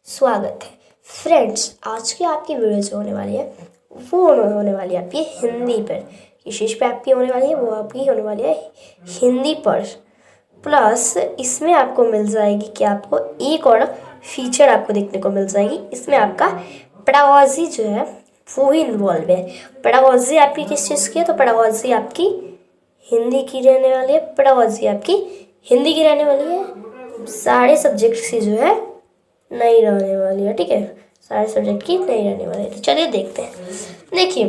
स्वागत है फ्रेंड्स। आज की आपकी वीडियो जो होने वाली है वो होने वाली है आपकी हिंदी पर। विशेष पे आपकी होने वाली है वो आपकी होने वाली है हिंदी पर। प्लस इसमें आपको मिल जाएगी कि आपको एक और फीचर आपको देखने को मिल जाएगी। इसमें आपका पेडागोजी जो है वो ही इन्वॉल्व है। पेडागोजी आपकी किस चीज़ की है? तो पेडागोजी आपकी हिंदी की रहने वाली है। पेडागोजी आपकी हिंदी की रहने वाली है। सारे सब्जेक्ट की जो है नहीं रहने वाली है, ठीक है। सारे सब्जेक्ट की नहीं रहने वाली है। तो चलिए देखते हैं। देखिए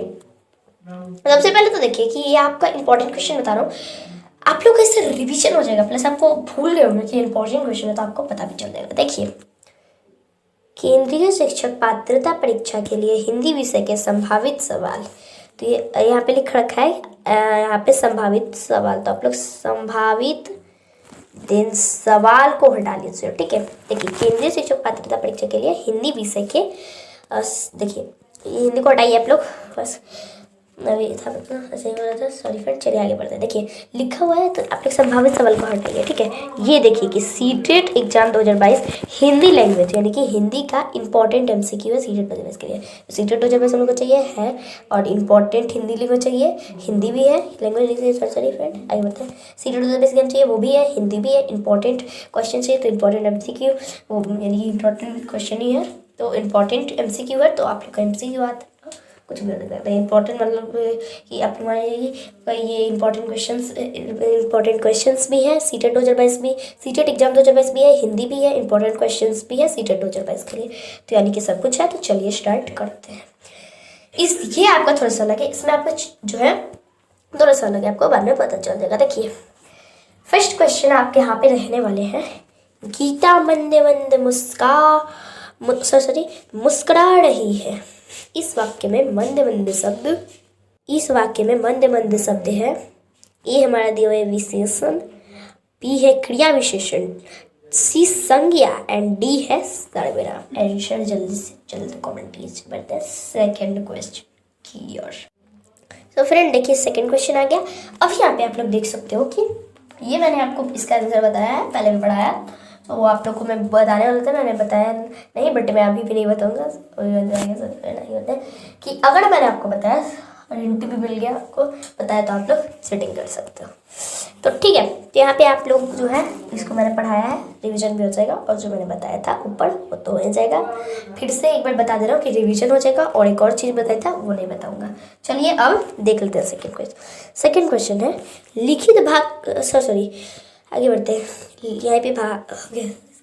सबसे पहले तो देखिए कि ये आपका इंपॉर्टेंट क्वेश्चन बता रहा हूँ। आप लोग का इससे रिवीजन हो जाएगा, प्लस आपको भूल गए होंगे कि इंपॉर्टेंट क्वेश्चन है तो आपको पता भी चल जाएगा। देखिए, केंद्रीय शिक्षक पात्रता परीक्षा के लिए हिंदी विषय के संभावित सवाल। तो ये यहाँ पे लिख रखा है, यहाँ पे संभावित सवाल। तो आप लोग संभावित दिन सवाल को हटा लीजिए, ठीक है। देखिए, केंद्रीय शिक्षक पात्रता परीक्षा के लिए हिंदी विषय के देखिए हिंदी को हटाइए आप लोग बस। अभी था ऐसे ही हो रहा था, सॉरी फ्रेंड। चलिए आगे बढ़ते हैं। देखिए लिखा हुआ है तो आप लोग संभावित सवाल को हटाइए, ठीक है। ये देखिए कि सीटेट एग्जाम 2022 हिंदी लैंग्वेज यानी कि हिंदी का इंपॉर्टेंट एमसीक्यू है सीटेट 2022 के लिए। सीटेट 2022 हम लोग को चाहिए है और इंपॉर्टेंट हिंदी लैंग्वेज चाहिए, हिंदी भी है लैंग्वेज। सॉरी फ्रेंड, आगे बढ़ते हैं। सीटेट 2022 एग्जाम चाहिए, वो भी है, हिंदी भी है, इंपॉर्टेंट क्वेश्चन चाहिए तो इंपॉर्टेंट एमसीक्यू वो यानी कि इंपॉर्टेंट क्वेश्चन ही है तो इंपॉर्टेंट एमसीक्यू है। तो आप लोग का एमसीक्यू आता है कुछ भी हो सकता है। इंपॉर्टेंट मतलब कि आप मान लीजिए ये इंपॉर्टेंट क्वेश्चंस भी हैं सीटेट 2022 भी, सीटेट एग्जाम 2022 भी है, हिंदी भी है, इंपॉर्टेंट क्वेश्चंस भी है सीटेट 2022 के लिए। तो यानी कि सब कुछ है। तो चलिए स्टार्ट करते हैं। ये आपका थोड़ा सा लगे, इसमें आपका जो है थोड़ा सा लगे, आपको बाद में पता चल जाएगा। देखिए फर्स्ट क्वेश्चन आपके यहाँ पे रहने वाले हैं। गीता मंदे मंद मुस्कुरा रही है। इस वाक्य में मंद मंद शब्द है। ए हमारा दिया हुआ है विशेषण, बी है क्रिया विशेषण, सी संज्ञा एंड डी है सर्वनाम। आंसर जल्दी से जल्दी कमेंट कीजिए। बढ़ते हैं सेकंड क्वेश्चन की ओर। तो फ्रेंड देखिए सेकंड क्वेश्चन आ गया। अब यहाँ पे आप लोग देख सकते हो कि ये मैंने आपको इसका आंसर बताया है, पहले भी पढ़ाया, तो वो आप लोग को मैं बताने वाला था, मैंने बताया नहीं, बट मैं अभी भी नहीं बताऊंगा। नहीं होता है कि अगर मैंने आपको बताया और हिंट भी मिल गया, आपको बताया, तो आप लोग सेटिंग कर सकते हो। तो ठीक है, तो यहाँ पे आप लोग जो है इसको मैंने पढ़ाया है, रिवीजन भी हो जाएगा और जो मैंने बताया था ऊपर वो तो हो जाएगा। फिर से एक बार बता दे रहा हूँ कि रिवीजन हो जाएगा और एक और चीज़ बताया था वो नहीं बताऊँगा। चलिए अब देख लेते हैं सेकेंड क्वेश्चन। सेकेंड क्वेश्चन है लिखित भाग सॉरी आगे बढ़ते हैं। यहाँ पे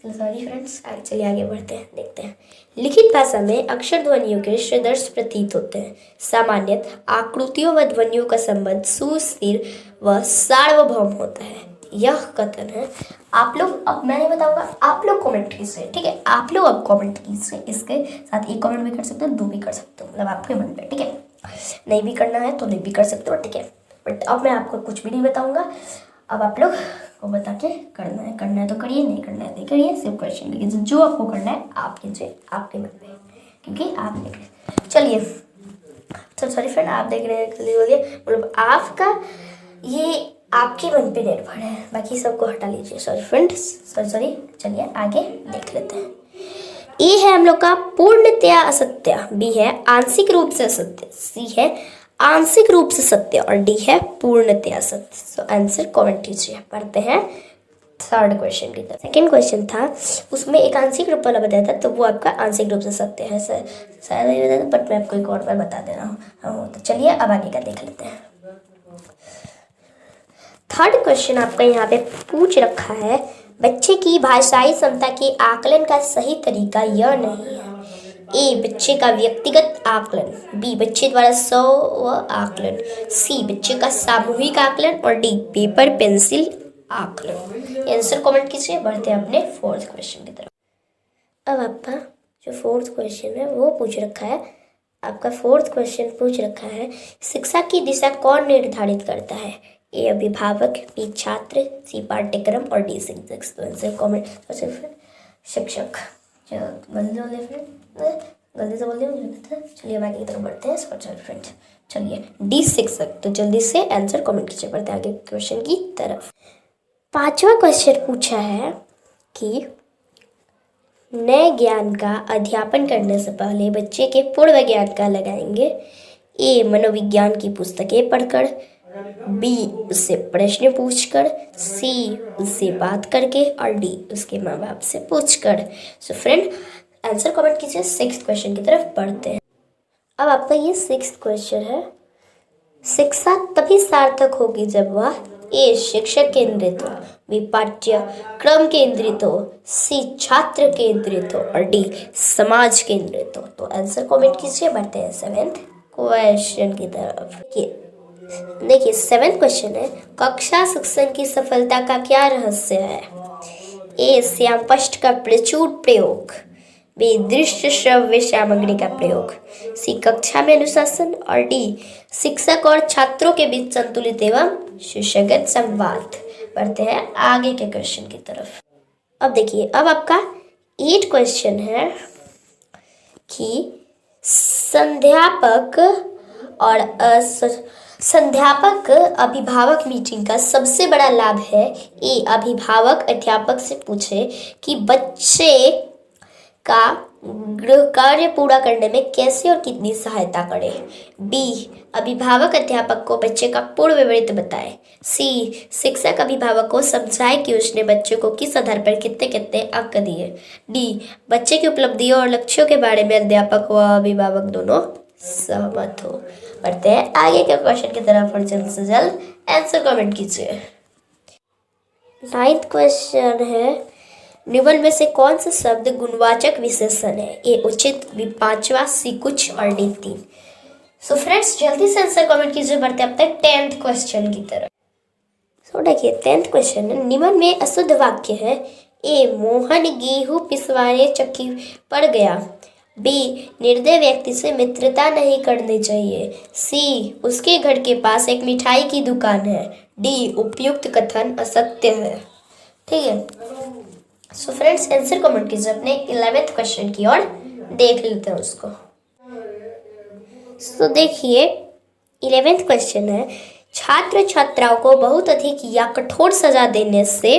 सॉरी फ्रेंड्स, चलिए आगे बढ़ते हैं, देखते हैं। लिखित भाषा में अक्षर ध्वनियों के सदृश प्रतीत होते हैं। सामान्यतः आकृतियों व ध्वनियों का संबंध सुस्थिर व सार्वभौम होता है। यह कथन है। आप लोग, अब मैं नहीं बताऊंगा, आप लोग कमेंट कीजिए, ठीक है। आप लोग अब कमेंट कीजिए, इसके साथ एक कमेंट भी कर सकते हो, दो भी कर सकते हो, मतलब आपके मन पे, ठीक है। नहीं भी करना है तो नहीं भी कर सकते हो, ठीक है। बट अब मैं आपको कुछ भी नहीं बताऊंगा, अब आप लोग को बता के करना है तो करिए, नहीं करना है नहीं करिए, सिर्फ क्वेश्चन लिखिए। जो आपको करना है आप कीजिए, आपके मन पे, क्योंकि आप देख रहे हैं। चलिए सॉरी फ्रेंड, आप देख रहे हैं बोलिए, मतलब आपका ये आपके मन पे निर्भर है, बाकी सबको हटा लीजिए। Sorry friends, sorry. चलिए आगे देख लेते हैं। ए है हम लोग का पूर्णतया असत्य, बी है आंशिक रूप से असत्य, सी है आंशिक रूप से सत्य और डी है पूर्णतया सत्य। सो आंसर कमेंट कीजिए। पढ़ते हैं थर्ड क्वेश्चन की तरफ। सेकेंड क्वेश्चन था, उसमें एक आंशिक रूप वाला बताया था, तो वो आपका आंशिक रूप से सत्य है। शायद नहीं बताया, बट मैं आपको एक और बार बता दे रहा हूँ। तो चलिए अब आगे का देख लेते हैं। थर्ड क्वेश्चन आपका यहाँ पे पूछ रखा है, बच्चे की भाषाई क्षमता के आकलन का सही तरीका यह नहीं है। ए बच्चे का व्यक्तिगत आकलन, बी बच्चे द्वारा स्व आकलन, सी बच्चे का सामूहिक आकलन और डी पेपर पेंसिल आकलन। आंसर कमेंट कीजिए। बढ़ते हैं अपने फोर्थ क्वेश्चन की तरफ। अब आपका जो फोर्थ क्वेश्चन है वो पूछ रखा है, आपका फोर्थ क्वेश्चन पूछ रखा है, शिक्षा की दिशा कौन निर्धारित करता है? ए अभिभावक, बी छात्र, सी पाठ्यक्रम और डी शिक्षक। तो आंसर कमेंट शिक्षक। गलती से बोल दिया। चलिए बाकी की तरफ बढ़ते हैं। सॉरी फ्रेंड्स, चलिए डी शिक्षक। तो जल्दी से आंसर कमेंट कीजिए। बढ़ते हैं आगे क्वेश्चन की तरफ। पांचवा क्वेश्चन पूछा है कि नए ज्ञान का अध्यापन करने से पहले बच्चे के पूर्व ज्ञान का लगाएंगे। ए मनोविज्ञान की पुस्तकें पढ़कर, बी उससे प्रश्न पूछकर, सी उससे बात करके और डी उसके माँ बाप से पूछकर। सो फ्रेंड आंसर कमेंट कीजिए। 6th क्वेश्चन की तरफ बढ़ते हैं। अब आपका ये 6th क्वेश्चन है। शिक्षा तभी सार्थक होगी जब वह ए शिक्षक केंद्रित हो, बी पाठ्यक्रम केंद्रित हो, सी छात्र केंद्रित हो और डी समाज केंद्रित हो। तो आंसर कमेंट कीजिए। बढ़ते हैं 7th क्वेश्चन की तरफ। देखिए 7th क्वेश्चन है, कक्षा शिक्षण की सफलता का क्या रहस्य है? ए श्यामपट्ट का प्रचुर प्रयोग, बी दृश्य श्रव्य सामग्री का प्रयोग, सी कक्षा में अनुशासन और डी शिक्षक और छात्रों के बीच संतुलित एवं सुसंगत संवाद। बढ़ते हैं आगे के क्वेश्चन की तरफ। अब देखिए अब आपका 8 क्वेश्चन है कि संध्यापक अभिभावक मीटिंग का सबसे बड़ा लाभ है। ए अभिभावक अध्यापक से पूछे कि बच्चे का गृह कार्य पूरा करने में कैसे और कितनी सहायता करे। बी अभिभावक अध्यापक को बच्चे का पूर्ण विवरण बताए। सी शिक्षक अभिभावक को समझाए कि उसने बच्चे को किस आधार पर कितने कितने अंक दिए। डी बच्चे की उपलब्धियों और लक्ष्यों के बारे में अध्यापक व अभिभावक दोनों सहमत हो। बढ़ते हैं आगे के क्वेश्चन की तरफ और जल्द से जल्द आंसर कमेंट कीजिए। 9th क्वेश्चन है, निम्न में से कौन सा शब्द गुणवाचक विशेषण है? ए उचित, बी 5वां, सी कुछ और डी 3। सो फ्रेंड्स जल्दी से आंसर कमेंट कीजिए। बढ़ते हैं अब तक 10th क्वेश्चन की तरफ। सो देखिए 10th क्वेश्चन है, निम्न में अशुद्ध वाक्य है। ए मोहन गेहूं पिसवाने चक्की पर गया, बी निर्दय व्यक्ति से मित्रता नहीं करनी चाहिए, सी उसके घर के पास एक मिठाई की दुकान है, डी उपयुक्त कथन असत्य है। ठीक है, सो फ्रेंड्स आंसर कमेंट कीजिए अपने 11th क्वेश्चन की और देख लेते हैं उसको। सो देखिए 11th क्वेश्चन है, छात्र छात्राओं को बहुत अधिक या कठोर सजा देने से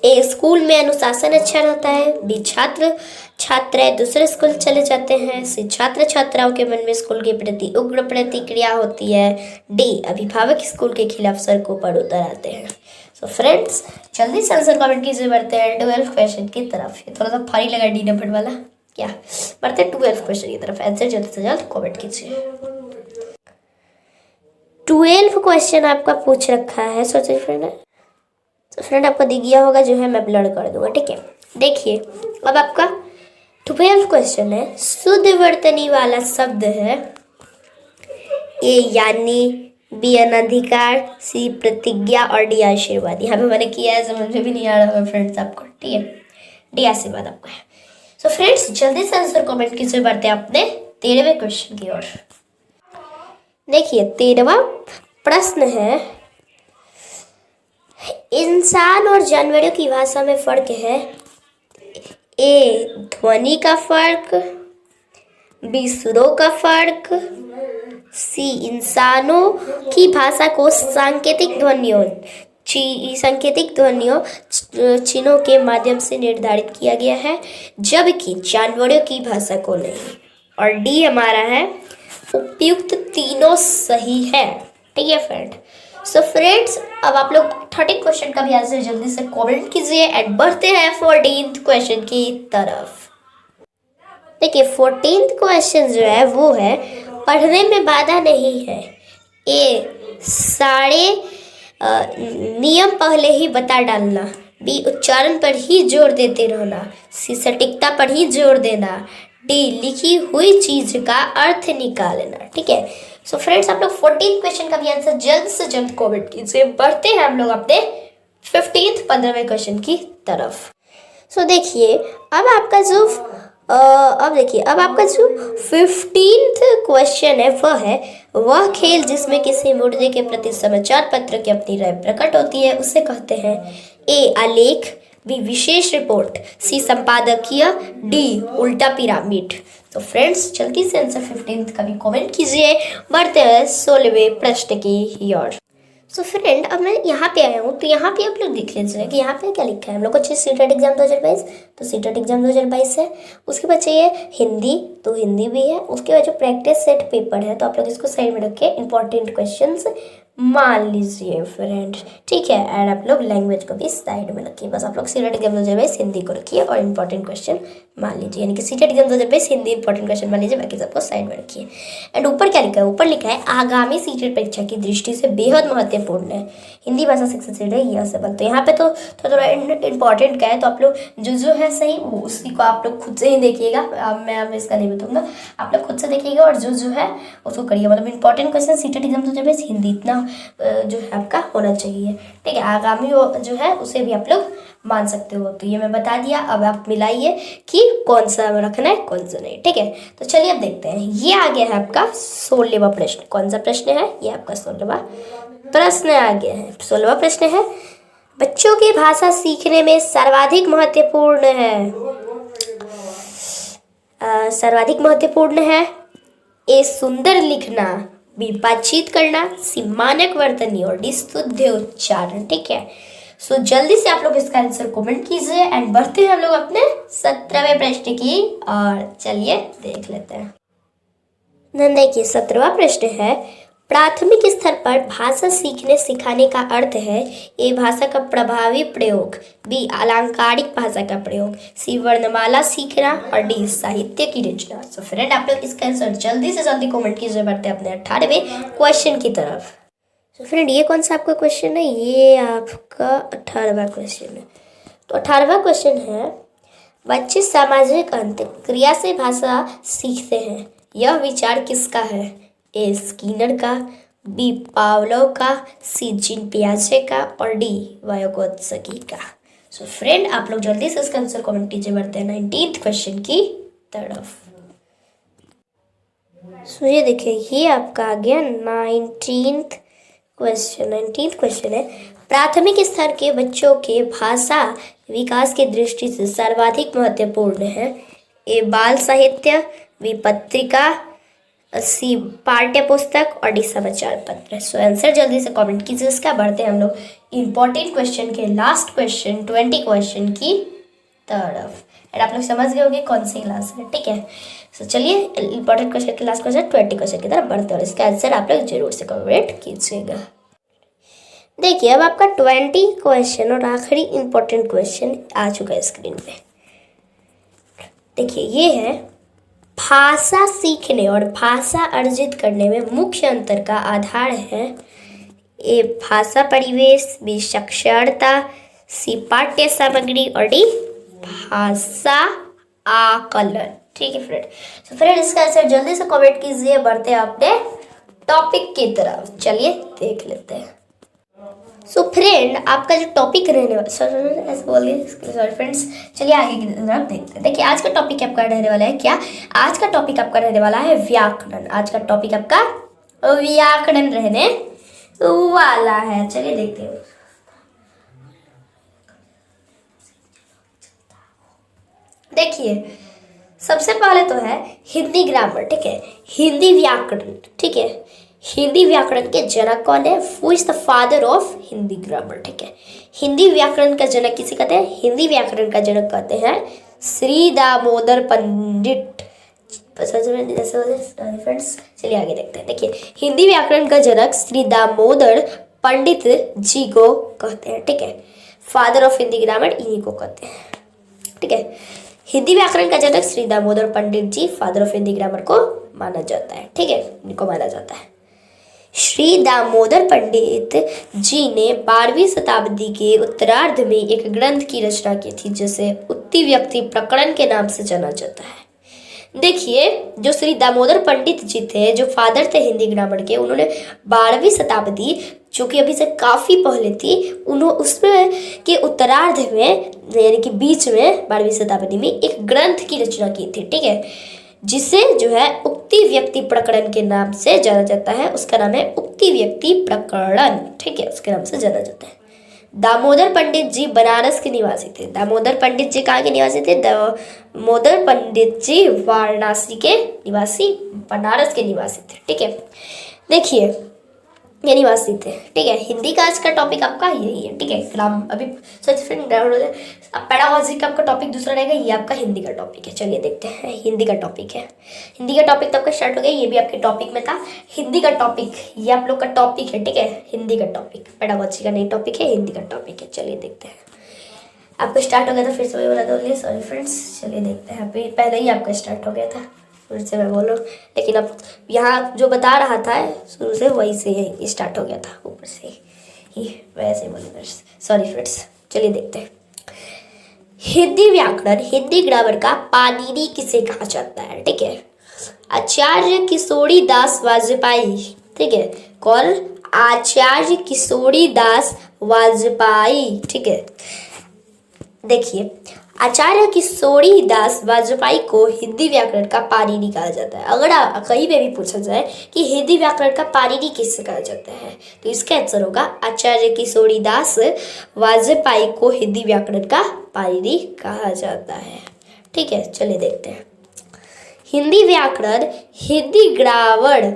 ए स्कूल में अनुशासन अच्छा रहता है, बी छात्र छात्राएं दूसरे स्कूल चले जाते हैं, सी छात्र छात्राओं के मन में स्कूल के प्रति उग्र प्रतिक्रिया होती है, डी अभिभावक स्कूल के खिलाफ सड़कों पर उतर आते हैं। सो फ्रेंड्स जल्दी से आंसर कमेंट कीजिए। बढ़ते हैं 12th क्वेश्चन की तरफ। ये थोड़ा सा भारी लगा डी नंबर वाला क्या। बढ़ते हैं 12th क्वेश्चन की तरफ। आंसर जल्द से जल्द कमेंट कीजिए। 12th क्वेश्चन आपका पूछ रखा है। सोचिए फ्रेंड आपको दिख गया होगा, जो है मैं ब्लर कर दूंगा। ठीक है, देखिए अब आपका 12th क्वेश्चन है, शुद्ध वर्तनी वाला शब्द है। ए यानी, बी अनधिकार, सी प्रतिज्ञा और डी आशीर्वाद। यहाँ पे मैंने किया है, समझ में भी नहीं आ रहा होगा फ्रेंड्स आपको। ठीक है, डी आशीर्वाद आपका है। सो फ्रेंड्स जल्दी से आंसर कमेंट कीजिए। बढ़ते हैं अपने 13वें क्वेश्चन की ओर। देखिए 13वां प्रश्न है, इंसान और जानवरों की भाषा में फर्क है। ए ध्वनि का फर्क, बी सुरों का फर्क, सी इंसानों की भाषा को सांकेतिक ध्वनियों चिन्हों के माध्यम से निर्धारित किया गया है, जबकि जानवरों की भाषा को नहीं। और डी हमारा है उपयुक्त तीनों सही है। ठीक है फ्रेंड। सो फ्रेंड्स अब आप लोग 30 क्वेश्चन का भी आंसर जल्दी से कमेंट कीजिए एंड बढ़ते हैं 14th क्वेश्चन की तरफ। देखिए 14th क्वेश्चन जो है वो है, पढ़ने में बाधा नहीं है। ए सारे नियम पहले ही बता डालना, बी उच्चारण पर ही जोर देते रहना, सी सटीकता पर ही जोर देना, डी लिखी हुई चीज का अर्थ निकालना। ठीक है, सो फ्रेंड्स आप लोग 14th क्वेश्चन का भी आंसर जल्द से जल्द कमेंट कीजिए। बढ़ते हैं हम लोग अपने 15वें क्वेश्चन की तरफ। सो देखिए अब आपका जो 15th क्वेश्चन है वह खेल जिसमें किसी मुर्दे के प्रति समाचार पत्र की अपनी राय प्रकट होती है उसे कहते हैं। ए आलेख, बी विशेष रिपोर्ट, सी संपादकीय, डी उल्टा पिरामिड। तो फ्रेंड्स जल्दी से आंसर 15th का भी कमेंट कीजिए। बढ़ते हैं 16वें प्रश्न की ओर। सो फ्रेंड, अब मैं यहाँ पे आया हूँ, तो यहाँ पे आप लोग देख लीजिए कि यहाँ पे क्या लिखा है। हम लोग को चाहिए सीटेट एग्जाम 2022, तो सीटेट एग्जाम 2022 है। उसके बाद चाहिए हिंदी, तो हिंदी भी है। उसके बाद जो प्रैक्टिस सेट पेपर है, तो आप लोग इसको साइड में रखिए, इंपॉर्टेंट क्वेश्चंस मान लीजिए फ्रेंड, ठीक है। एंड आप लोग लैंग्वेज को भी साइड में रखिए, बस आप लोग सीटेट एग्जाम 2022 हिंदी को रखिए और इंपॉर्टेंट क्वेश्चन मान लीजिए, यानी कि CTET exam 2022 Hindi important question मान लीजिए, बाकी सबको साइड में रखिए। एंड ऊपर क्या लिखा है, ऊपर लिखा है आगामी सीटेट परीक्षा की दृष्टि से बेहद महत्वपूर्ण है हिंदी भाषा शिक्षा से है यह सबल। तो यहाँ पे तो थोड़ा इंपॉर्टेंट का है, तो आप लोग जो है सही उसी को आप लोग खुद से ही देखिएगा। अब मैं अब इसका नहीं बताऊंगा, आप लोग खुद से देखिएगा और जो है उसको करिए। मतलब important question CTET exam 2022 Hindi इतना जो है आपका होना चाहिए, ठीक है। आगामी जो है उसे भी आप लोग मान सकते हो। तो ये मैं बता दिया, अब आप मिलाइए कि कौन सा रखना है कौन सा नहीं, ठीक है। तो चलिए अब देखते हैं, ये आ गया है आपका 16वां प्रश्न। कौन सा प्रश्न है, ये आपका 16वां प्रश्न आ गया है। 16वां प्रश्न है, बच्चों की भाषा सीखने में सर्वाधिक महत्वपूर्ण है, सर्वाधिक महत्वपूर्ण है ए सुंदर लिखना, बी बातचीत करना, सी मानक वर्तनी और डी शुद्ध उच्चारण, ठीक है। सो जल्दी से आप लोग इसका आंसर कमेंट कीजिए एंड बढ़ते हैं हम लोग अपने 17वें प्रश्न की और चलिए देख लेते हैं। देखिए 17वां प्रश्न है, प्राथमिक स्तर पर भाषा सीखने सिखाने का अर्थ है ए भाषा का प्रभावी प्रयोग, बी अलंकारिक भाषा का प्रयोग, सी वर्णमाला सीखना और डी साहित्य की रचना। सो फ्रेंड, आप लोग इसका आंसर जल्दी से जल्दी कमेंट कीजिए, बढ़ते अपने 18वें क्वेश्चन की तरफ। तो फ्रेंड, ये कौन सा आपका क्वेश्चन है, ये आपका 18वां क्वेश्चन है। तो 18वां क्वेश्चन है, बच्चे सामाजिक अंतःक्रिया से भाषा सीखते हैं, यह विचार किसका है, ए स्किनर का, बी पावलोव का, सी जीन पियाजे का और डी वायोगोत्स्की का। सो फ्रेंड, आप लोग जल्दी से इसका आंसर कमेंट कीजिए, बढ़ते हैं 19th क्वेश्चन की तरफ। सो ये देखिए, ये आपका आ गया 19th क्वेश्चन। 19th क्वेश्चन है, प्राथमिक स्तर के बच्चों के भाषा विकास की दृष्टि से सर्वाधिक महत्वपूर्ण है, ए बाल साहित्य, बी पत्रिका, सी पाठ्य पुस्तक और डी समाचार पत्र। सो आंसर जल्दी से कमेंट कीजिए इसका। बढ़ते हैं हम लोग इंपॉर्टेंट क्वेश्चन के लास्ट क्वेश्चन 20 क्वेश्चन की तरफ। एंड आप लोग समझ गए होंगे कौन सी क्लास है, ठीक है। सो चलिए इंपॉर्टेंट क्वेश्चन के लास्ट क्वेश्चन 20 क्वेश्चन की तरफ बढ़ते हैं और इसका आंसर आप लोग जरूर से कमेंट कीजिएगा। देखिए, अब आपका 20 क्वेश्चन और आखिरी इंपॉर्टेंट क्वेश्चन आ चुका है स्क्रीन पे। देखिए, ये है, भाषा सीखने और भाषा अर्जित करने में मुख्य अंतर का आधार है, ए भाषा परिवेश, बी साक्षरता, सी पाठ्य सामग्री और डी भाषा आकलन, ठीक है फ्रेंड। तो फ्रेंड, इसका आंसर जल्दी से कमेंट कीजिए, बढ़ते हैं अपने टॉपिक की तरफ। चलिए देख लेते हैं। सो फ्रेंड, आपका जो टॉपिक रहने वाला, ऐसे बोलिए, सॉरी फ्रेंड्स, चलिए आगे की तरफ देखते हैं। देखिए, आज का टॉपिक आपका रहने वाला है क्या, आज का टॉपिक आपका रहने वाला है व्याकरण। आज का टॉपिक आपका व्याकरण रहने वाला है। चलिए देखते हैं। देखिए, सबसे पहले तो है हिंदी ग्रामर, ठीक है, हिंदी व्याकरण, ठीक है। हिंदी व्याकरण के जनक कौन है, who is the father of Hindi grammar, ठीक है। हिंदी व्याकरण का जनक किसे कहते हैं, हिंदी व्याकरण का जनक कहते हैं श्री दामोदर पंडित। फ्रेंड्स, चलिए आगे देखते हैं। देखिए, हिंदी व्याकरण का जनक श्री दामोदर पंडित जी को कहते हैं, ठीक है। फादर ऑफ हिंदी ग्रामर इन्हीं को कहते हैं, ठीक है। हिंदी व्याकरण का जनक श्री दामोदर पंडित जी फादर ऑफ हिंदी ग्रामर को माना जाता है, ठीक है, इनको माना जाता है। श्री दामोदर पंडित जी ने 12वीं शताब्दी के उत्तरार्ध में एक ग्रंथ की रचना की थी, जिसे उत्ति व्यक्ति प्रकरण के नाम से जाना जाता है। देखिए, जो श्री दामोदर पंडित जी थे, जो फादर थे हिंदी ग्रामर के, उन्होंने 12वीं शताब्दी, जो कि अभी से काफ़ी पहले थी, उन्होंने उसमें के उत्तरार्ध में, यानी कि बीच में 12वीं शताब्दी में एक ग्रंथ की रचना की थी, ठीक है, जिसे जो है उक्ति व्यक्ति प्रकरण के नाम से जाना जाता है। उसका नाम है उक्ति व्यक्ति प्रकरण, ठीक है, उसके नाम से जाना जाता है। दामोदर पंडित जी बनारस के निवासी थे। दामोदर पंडित जी कहाँ के निवासी थे, दामोदर पंडित जी वाराणसी के निवासी, बनारस के निवासी थे, ठीक है। देखिए, यानी वासी थे। ठीक है, हिंदी का आज का टॉपिक आपका यही है। ठीक है, ग्राम अभी पेडागोजी का आपका टॉपिक दूसरा रहेगा, ये आपका हिंदी का टॉपिक है। चलिए देखते हैं, हिंदी का टॉपिक है। हिंदी का टॉपिक तो आपका स्टार्ट हो गया, ये भी आपके टॉपिक में था। हिंदी का टॉपिक ये आप लोग का टॉपिक है। ठीक है, हिंदी का टॉपिक, पेडागोजी का नहीं टॉपिक है, हिंदी का टॉपिक है। चलिए देखते हैं, आपका स्टार्ट हो गया था, फिर से वही बोला था, सॉरी फ्रेंड्स। चलिए देखते हैं, पहले ही आपका स्टार्ट हो गया था, फिर से मैं बोलूँ, लेकिन अब यहाँ जो बता रहा था शुरू से वही से ही स्टार्ट हो गया था, ऊपर से ही वैसे बोलूँ। सॉरी फ्रेंड्स, चलिए देखते हैं। हिंदी व्याकरण, हिंदी ग्रामर का पाणिनि किसे कहा जाता है? ठीक है, आचार्य किशोरी दास वाजपेयी। ठीक है, कौन? आचार्य किशोरी दास वाजपेयी। ठीक है, देखिए, आचार्य किशोरी दास वाजपेयी को हिंदी व्याकरण का पाणिनि कहा जाता है। अगर कहीं पे भी पूछा जाए कि हिंदी व्याकरण का पाणिनि किससे कहा जाता है, तो इसका आंसर होगा आचार्य किशोरी दास वाजपेयी को हिंदी व्याकरण का पाणिनि कहा जाता है। ठीक है, चलिए देखते हैं। हिंदी व्याकरण, हिंदी ग्रामर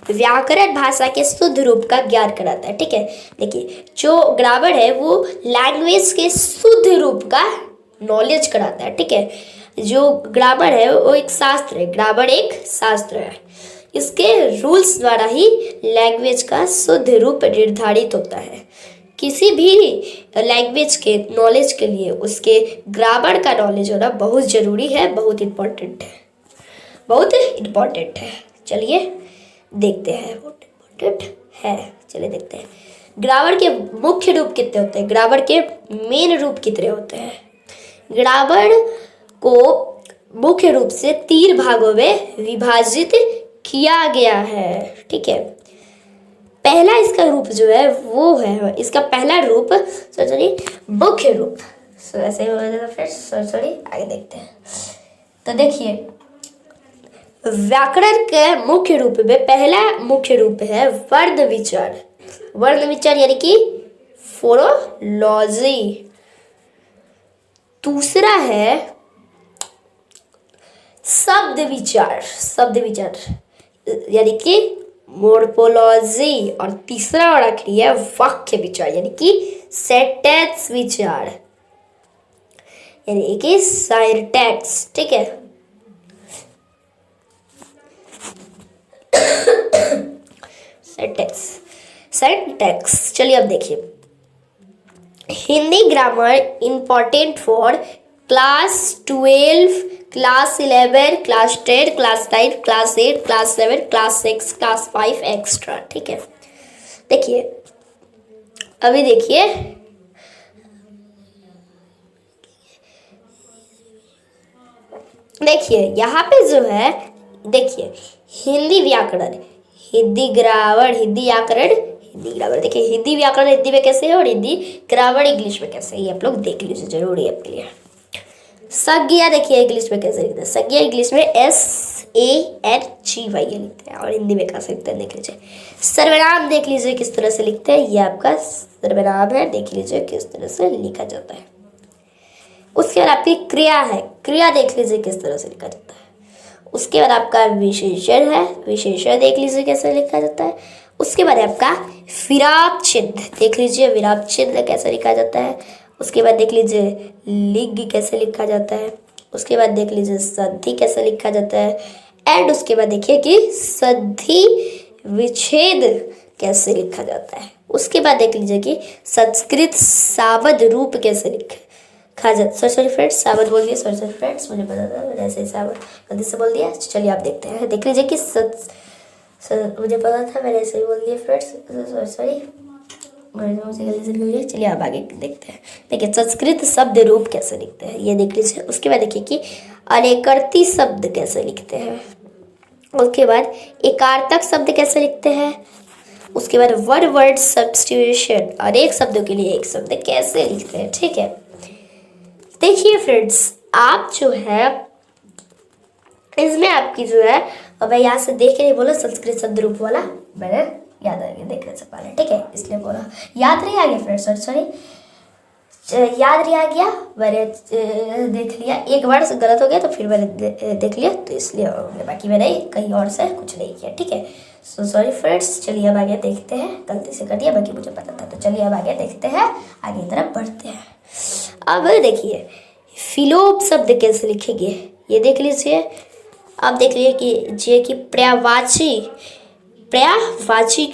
व्याकरण भाषा के शुद्ध रूप का ज्ञान कराता है। ठीक है, देखिए, जो ग्रामर है वो लैंग्वेज के शुद्ध रूप का नॉलेज कराता है। ठीक है, जो ग्रामर है वो एक शास्त्र है, ग्रामर एक शास्त्र है। इसके रूल्स द्वारा ही लैंग्वेज का शुद्ध रूप निर्धारित होता है। किसी भी लैंग्वेज के नॉलेज के लिए उसके ग्रामर का नॉलेज होना बहुत ज़रूरी है, बहुत इम्पोर्टेंट है, बहुत इम्पोर्टेंट है। चलिए देखते हैं, बहुत इम्पोर्टेंट है। चलिए देखते हैं, ग्रामर के मुख्य रूप कितने होते हैं, ग्रामर के मेन रूप कितने होते हैं। ग्रामर को मुख्य रूप से 3 भागों में विभाजित किया गया है। ठीक है, पहला इसका रूप जो है वो है, इसका पहला रूप मुख्य रूप, ऐसे फिर आगे देखते हैं। तो देखिए, व्याकरण के मुख्य रूप में पहला मुख्य रूप है वर्ण विचार। वर्ण विचार यानी कि फोनोलॉजी। दूसरा है शब्द विचार, शब्द विचार यानी कि मोर्फोलॉजी। और तीसरा और आखिरी है वाक्य विचार यानी कि सेंटेंस विचार यानी कि सिंटैक्स। ठीक है, सिंटैक्स। चलिए अब देखिए, Hindi grammar important for class 12, class 11, class 10, class 9, class 8, class 7, class 6, class 5 extra. ठीक है, देखिए, अभी देखिए, यहाँ पे जो है, देखिए, हिंदी व्याकरण, हिंदी ग्रामर, हिंदी व्याकरण, हिंदी ग्रामर। देखिए, हिंदी व्याकरण हिंदी में कैसे है और हिंदी ग्रामर इंग्लिश में कैसे है, ये आप लोग देख लीजिए, जरूरी है आपके लिए। संज्ञा देखिए इंग्लिश में कैसे लिखते हैं, संज्ञा इंग्लिश में SANGY लिखते हैं और हिंदी में कैसे लिखते हैं देख लीजिए। सर्वनाम देख लीजिए किस तरह से लिखते हैं, ये आपका सर्वनाम है, देख लीजिए किस तरह से लिखा जाता है। उसके बाद आपकी क्रिया है, क्रिया देख लीजिए किस तरह से लिखा जाता है। उसके बाद आपका विशेषण है, विशेषण देख लीजिए कैसे लिखा जाता है। उसके बाद आपका विराम चिन्ह देख लीजिए, विराम चिन्ह कैसे लिखा जाता है। उसके बाद देख लीजिए लिंग कैसे लिखा जाता है। उसके बाद देख लीजिए संधि कैसे लिखा जाता है। एंड उसके बाद देखिए कि संधि विच्छेद कैसे लिखा जाता है। उसके बाद देख लीजिए कि संस्कृत सावध रूप कैसे लिखा जाता। सॉरी फ्रेंड्स, सावध बोल दिया, सॉरी फ्रेंड्स, मुझे पता था मैंने ऐसे सावध गलती से बोल दिया। चलिए आप देखते हैं, देख लीजिए कि मुझे पता था मैंने ऐसे ही बोल दिया फ्रेंड्स, सॉरी मुझे गलती से बोल दिया। चलिए आप आगे देखते हैं। देखिए संस्कृत शब्द रूप कैसे लिखते हैं ये देख लीजिए। उसके बाद देखिए कि अनेकर्ती शब्द कैसे लिखते हैं। उसके बाद एकार्थक शब्द कैसे लिखते हैं। उसके बाद वर्ड सब्स्टिट्यूशन, अनेक शब्दों के लिए एक शब्द कैसे लिखते हैं। ठीक है, देखिए फ्रेंड्स, आप जो है इसमें आपकी जो है, और मैं यहाँ से देख के नहीं बोला संस्कृत शब्द रूप वाला, मैंने याद आ गया देखने से पहले, ठीक है, इसलिए बोला, याद नहीं आ गया फ्रेंड्स, सॉरी। याद रह गया, मैंने देख लिया, एक बार गलत हो गया तो फिर मैंने देख लिया, तो इसलिए हो गया, बाकी मैंने कहीं और से कुछ नहीं किया, ठीक है। सो सॉरी फ्रेंड्स, चलिए अब आगे देखते हैं, गलती से कर दिया, बाकी मुझे पता था, तो चलिए अब आगे देखते हैं, आगे की तरफ बढ़ते हैं। अब देखिए फिलोप शब्द कैसे लिखेंगे, ये देख लीजिए। आप देख लीजिए कि पर्यायवाची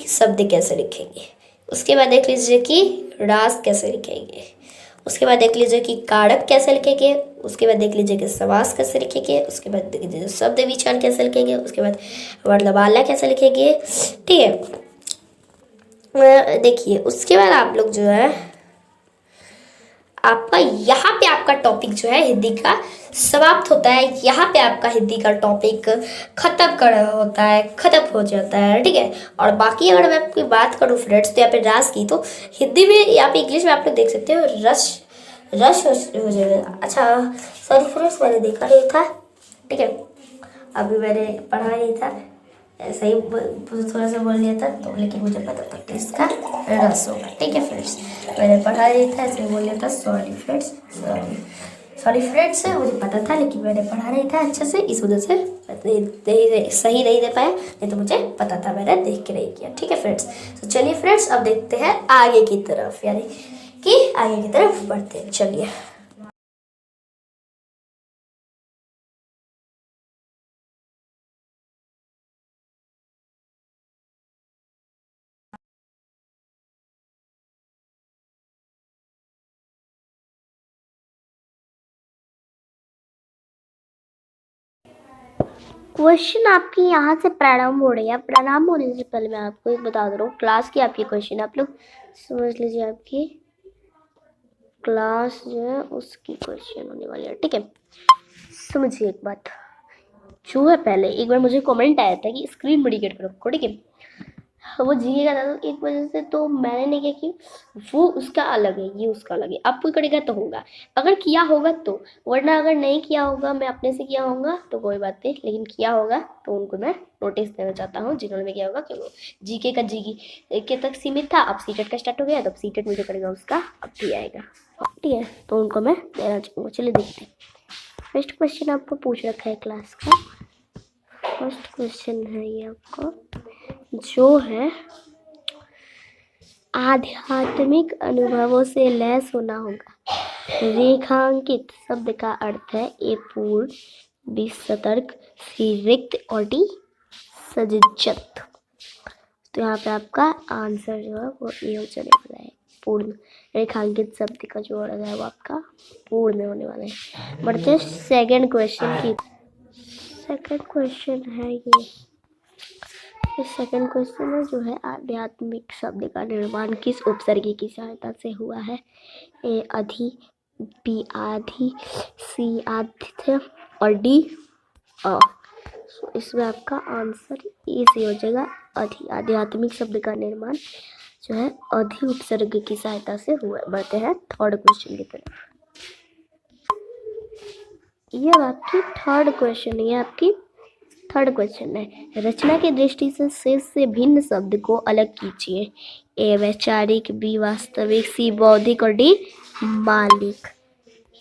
शब्द कैसे लिखेंगे। उसके बाद देख लीजिए कि रास कैसे लिखेंगे। उसके बाद देख लीजिए कि कारक कैसे लिखेंगे। उसके बाद देख लीजिए कि समास कैसे लिखेंगे। उसके बाद देख लीजिए शब्द विचार कैसे लिखेंगे। उसके बाद वर्णमाला कैसे लिखेंगे, ठीक है। देखिए उसके बाद आप लोग जो है आपका यहाँ पे आपका टॉपिक जो है हिंदी का समाप्त होता है। यहाँ पे आपका हिंदी का टॉपिक खत्म हो जाता है, ठीक है। और बाकी अगर मैं आपकी बात करूँ फ्रेंड्स, तो यहाँ पे रास की, तो हिंदी में यहाँ पे इंग्लिश में आप लोग देख सकते हो रस हो जाएगा। अच्छा सॉरी फ्रेंड्स, मैंने देखा नहीं था, ठीक है, अभी मैंने पढ़ा नहीं था, ऐसे ही थोड़ा सा बोल लिया था, तो लेकिन मुझे पता था कि इसका रस होगा, ठीक है फ्रेंड्स। मैंने पढ़ा नहीं था, ऐसे बोल लिया था, सॉरी फ्रेंड्स, सॉरी फ्रेंड्स, मुझे पता था लेकिन मैंने पढ़ा नहीं था अच्छे से, इस वजह से सही नहीं दे पाया, नहीं तो मुझे पता था, मैंने देख के नहीं किया, ठीक है फ्रेंड्स। तो चलिए फ्रेंड्स अब देखते हैं आगे की तरफ, यानी कि आगे की तरफ बढ़ते हैं, चलिए। क्वेश्चन आपकी यहाँ से प्रारंभ हो रही है। प्रारंभ होने से पहले मैं आपको एक बता दे रहा हूँ, क्लास की आपकी क्वेश्चन आप लोग समझ लीजिए, आपकी क्लास जो है उसकी क्वेश्चन होने वाली है, ठीक है। समझिए एक बात जो है, पहले एक बार मुझे कमेंट आया था कि स्क्रीन मेडिकेट पर रखो, ठीक है, वो जीए का था, तो एक वजह से तो मैंने नहीं किया कि वो उसका अलग है, ये उसका अलग है, आप कोई करेगा तो होगा, अगर किया होगा तो, वरना अगर नहीं किया होगा, मैं अपने से किया होगा तो कोई बात नहीं, लेकिन किया होगा तो उनको मैं नोटिस देना चाहता हूँ, जिन्होंने भी किया होगा, क्योंकि जीके का जीके के तक सीमित था, अब सीटेट का स्टार्ट हो गया, तो अब सीटेट में जो करेगा उसका अब भी आएगा, ठीक है, तो उनको मैं देना चाहूँगा। चलिए देखते हैं, फर्स्ट क्वेश्चन आपको पूछ रखा है क्लास का। फर्स्ट क्वेश्चन है ये आपको, जो है आध्यात्मिक अनुभवों से लैस होना होगा। रेखांकित शब्द का अर्थ है ए पूर्ण, बी सतर्क, सी रिक्त और डी सजजत। तो यहाँ पे आपका आंसर जो है वो ये हो जाने वाला है पूर्ण। रेखांकित शब्द का जो अर्थ है वो आपका पूर्ण होने वाला है। बढ़ते हैं सेकंड क्वेश्चन की। सेकंड क्वेश्चन है ये, सेकंड क्वेश्चन में जो है आध्यात्मिक शब्द का निर्माण किस उपसर्ग की सहायता से हुआ है। ए अधि, बी आधि, सी आदित्य और डी अ। इसमें आपका आंसर ए से हो जाएगा अधि। आध्यात्मिक शब्द का निर्माण जो है अधि उपसर्ग की सहायता से हुआ है। बढ़ते हैं थर्ड क्वेश्चन की तरफ। ये आपकी थर्ड क्वेश्चन, ये आपकी थर्ड क्वेश्चन है। रचना की दृष्टि से शेष से भिन्न शब्द को अलग कीजिए। ए वैचारिक, बी वास्तविक, सी बौद्धिक और डी मालिक।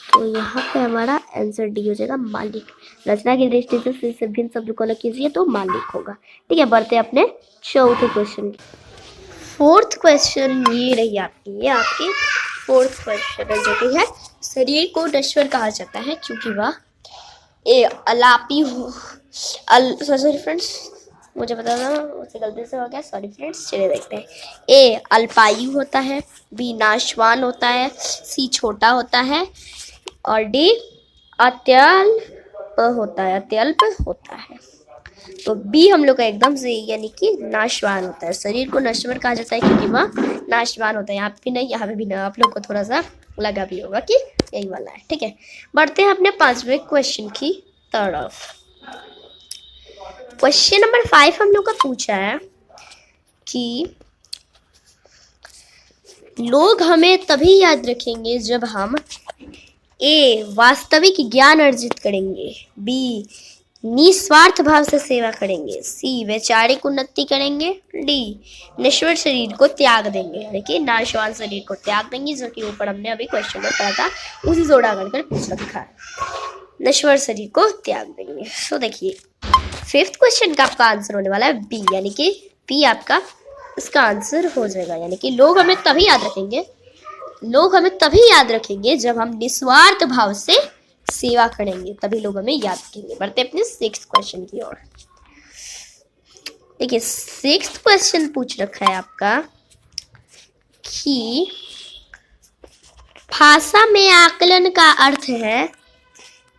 तो यहाँ पे हमारा आंसर डी हो जाएगा मालिक। रचना की दृष्टि से शेष से भिन्न शब्द को अलग कीजिए तो मालिक होगा, ठीक है। बढ़ते अपने चौथे क्वेश्चन। फोर्थ क्वेश्चन ये रही आपकी, ये आपकी फोर्थ क्वेश्चन है, जो कि है शरीर को नश्वर कहा जाता है क्योंकि वह ए अलापी हो सॉरी फ्रेंड्स, मुझे पता था उससे गलती से हो गया, सॉरी फ्रेंड्स। चलिए देखते हैं। ए अल्पायु होता है, बी नाशवान होता है, सी छोटा होता है और डी अत्यल्प होता है। तो बी हम लोग का एकदम से यानी कि नाशवान होता है। शरीर को नश्वर कहा जाता है क्योंकि वह नाशवान होता है। यहाँ पे नहीं, यहाँ पे भी ना, आप लोग को थोड़ा सा लगा भी होगा कि यही वाला है, ठीक है। बढ़ते हैं अपने पांचवें क्वेश्चन की तरफ। क्वेश्चन नंबर 5 हम लोग का पूछा है कि लोग हमें तभी याद रखेंगे जब हम ए वास्तविक ज्ञान अर्जित करेंगे, बी निस्वार्थ भाव से सेवा करेंगे, सी वैचारिक उन्नति करेंगे, डी नश्वर शरीर को त्याग देंगे, यानी कि नाशवान शरीर को त्याग देंगे, जो कि ऊपर हमने अभी क्वेश्चन में पढ़ा था, उसी जोड़ा कर पूछ रखा है, नश्वर शरीर को त्याग देंगे। तो देखिए 5th क्वेश्चन का आपका आंसर होने वाला है बी, यानी कि बी आपका इसका आंसर हो जाएगा। यानी कि लोग हमें तभी याद रखेंगे जब हम निस्वार्थ भाव से सेवा करेंगे, तभी लोग हमें याद रखेंगे। बढ़ते अपने 6th क्वेश्चन की ओर। देखिए 6th क्वेश्चन पूछ रखा है आपका कि भाषा में आकलन का अर्थ है,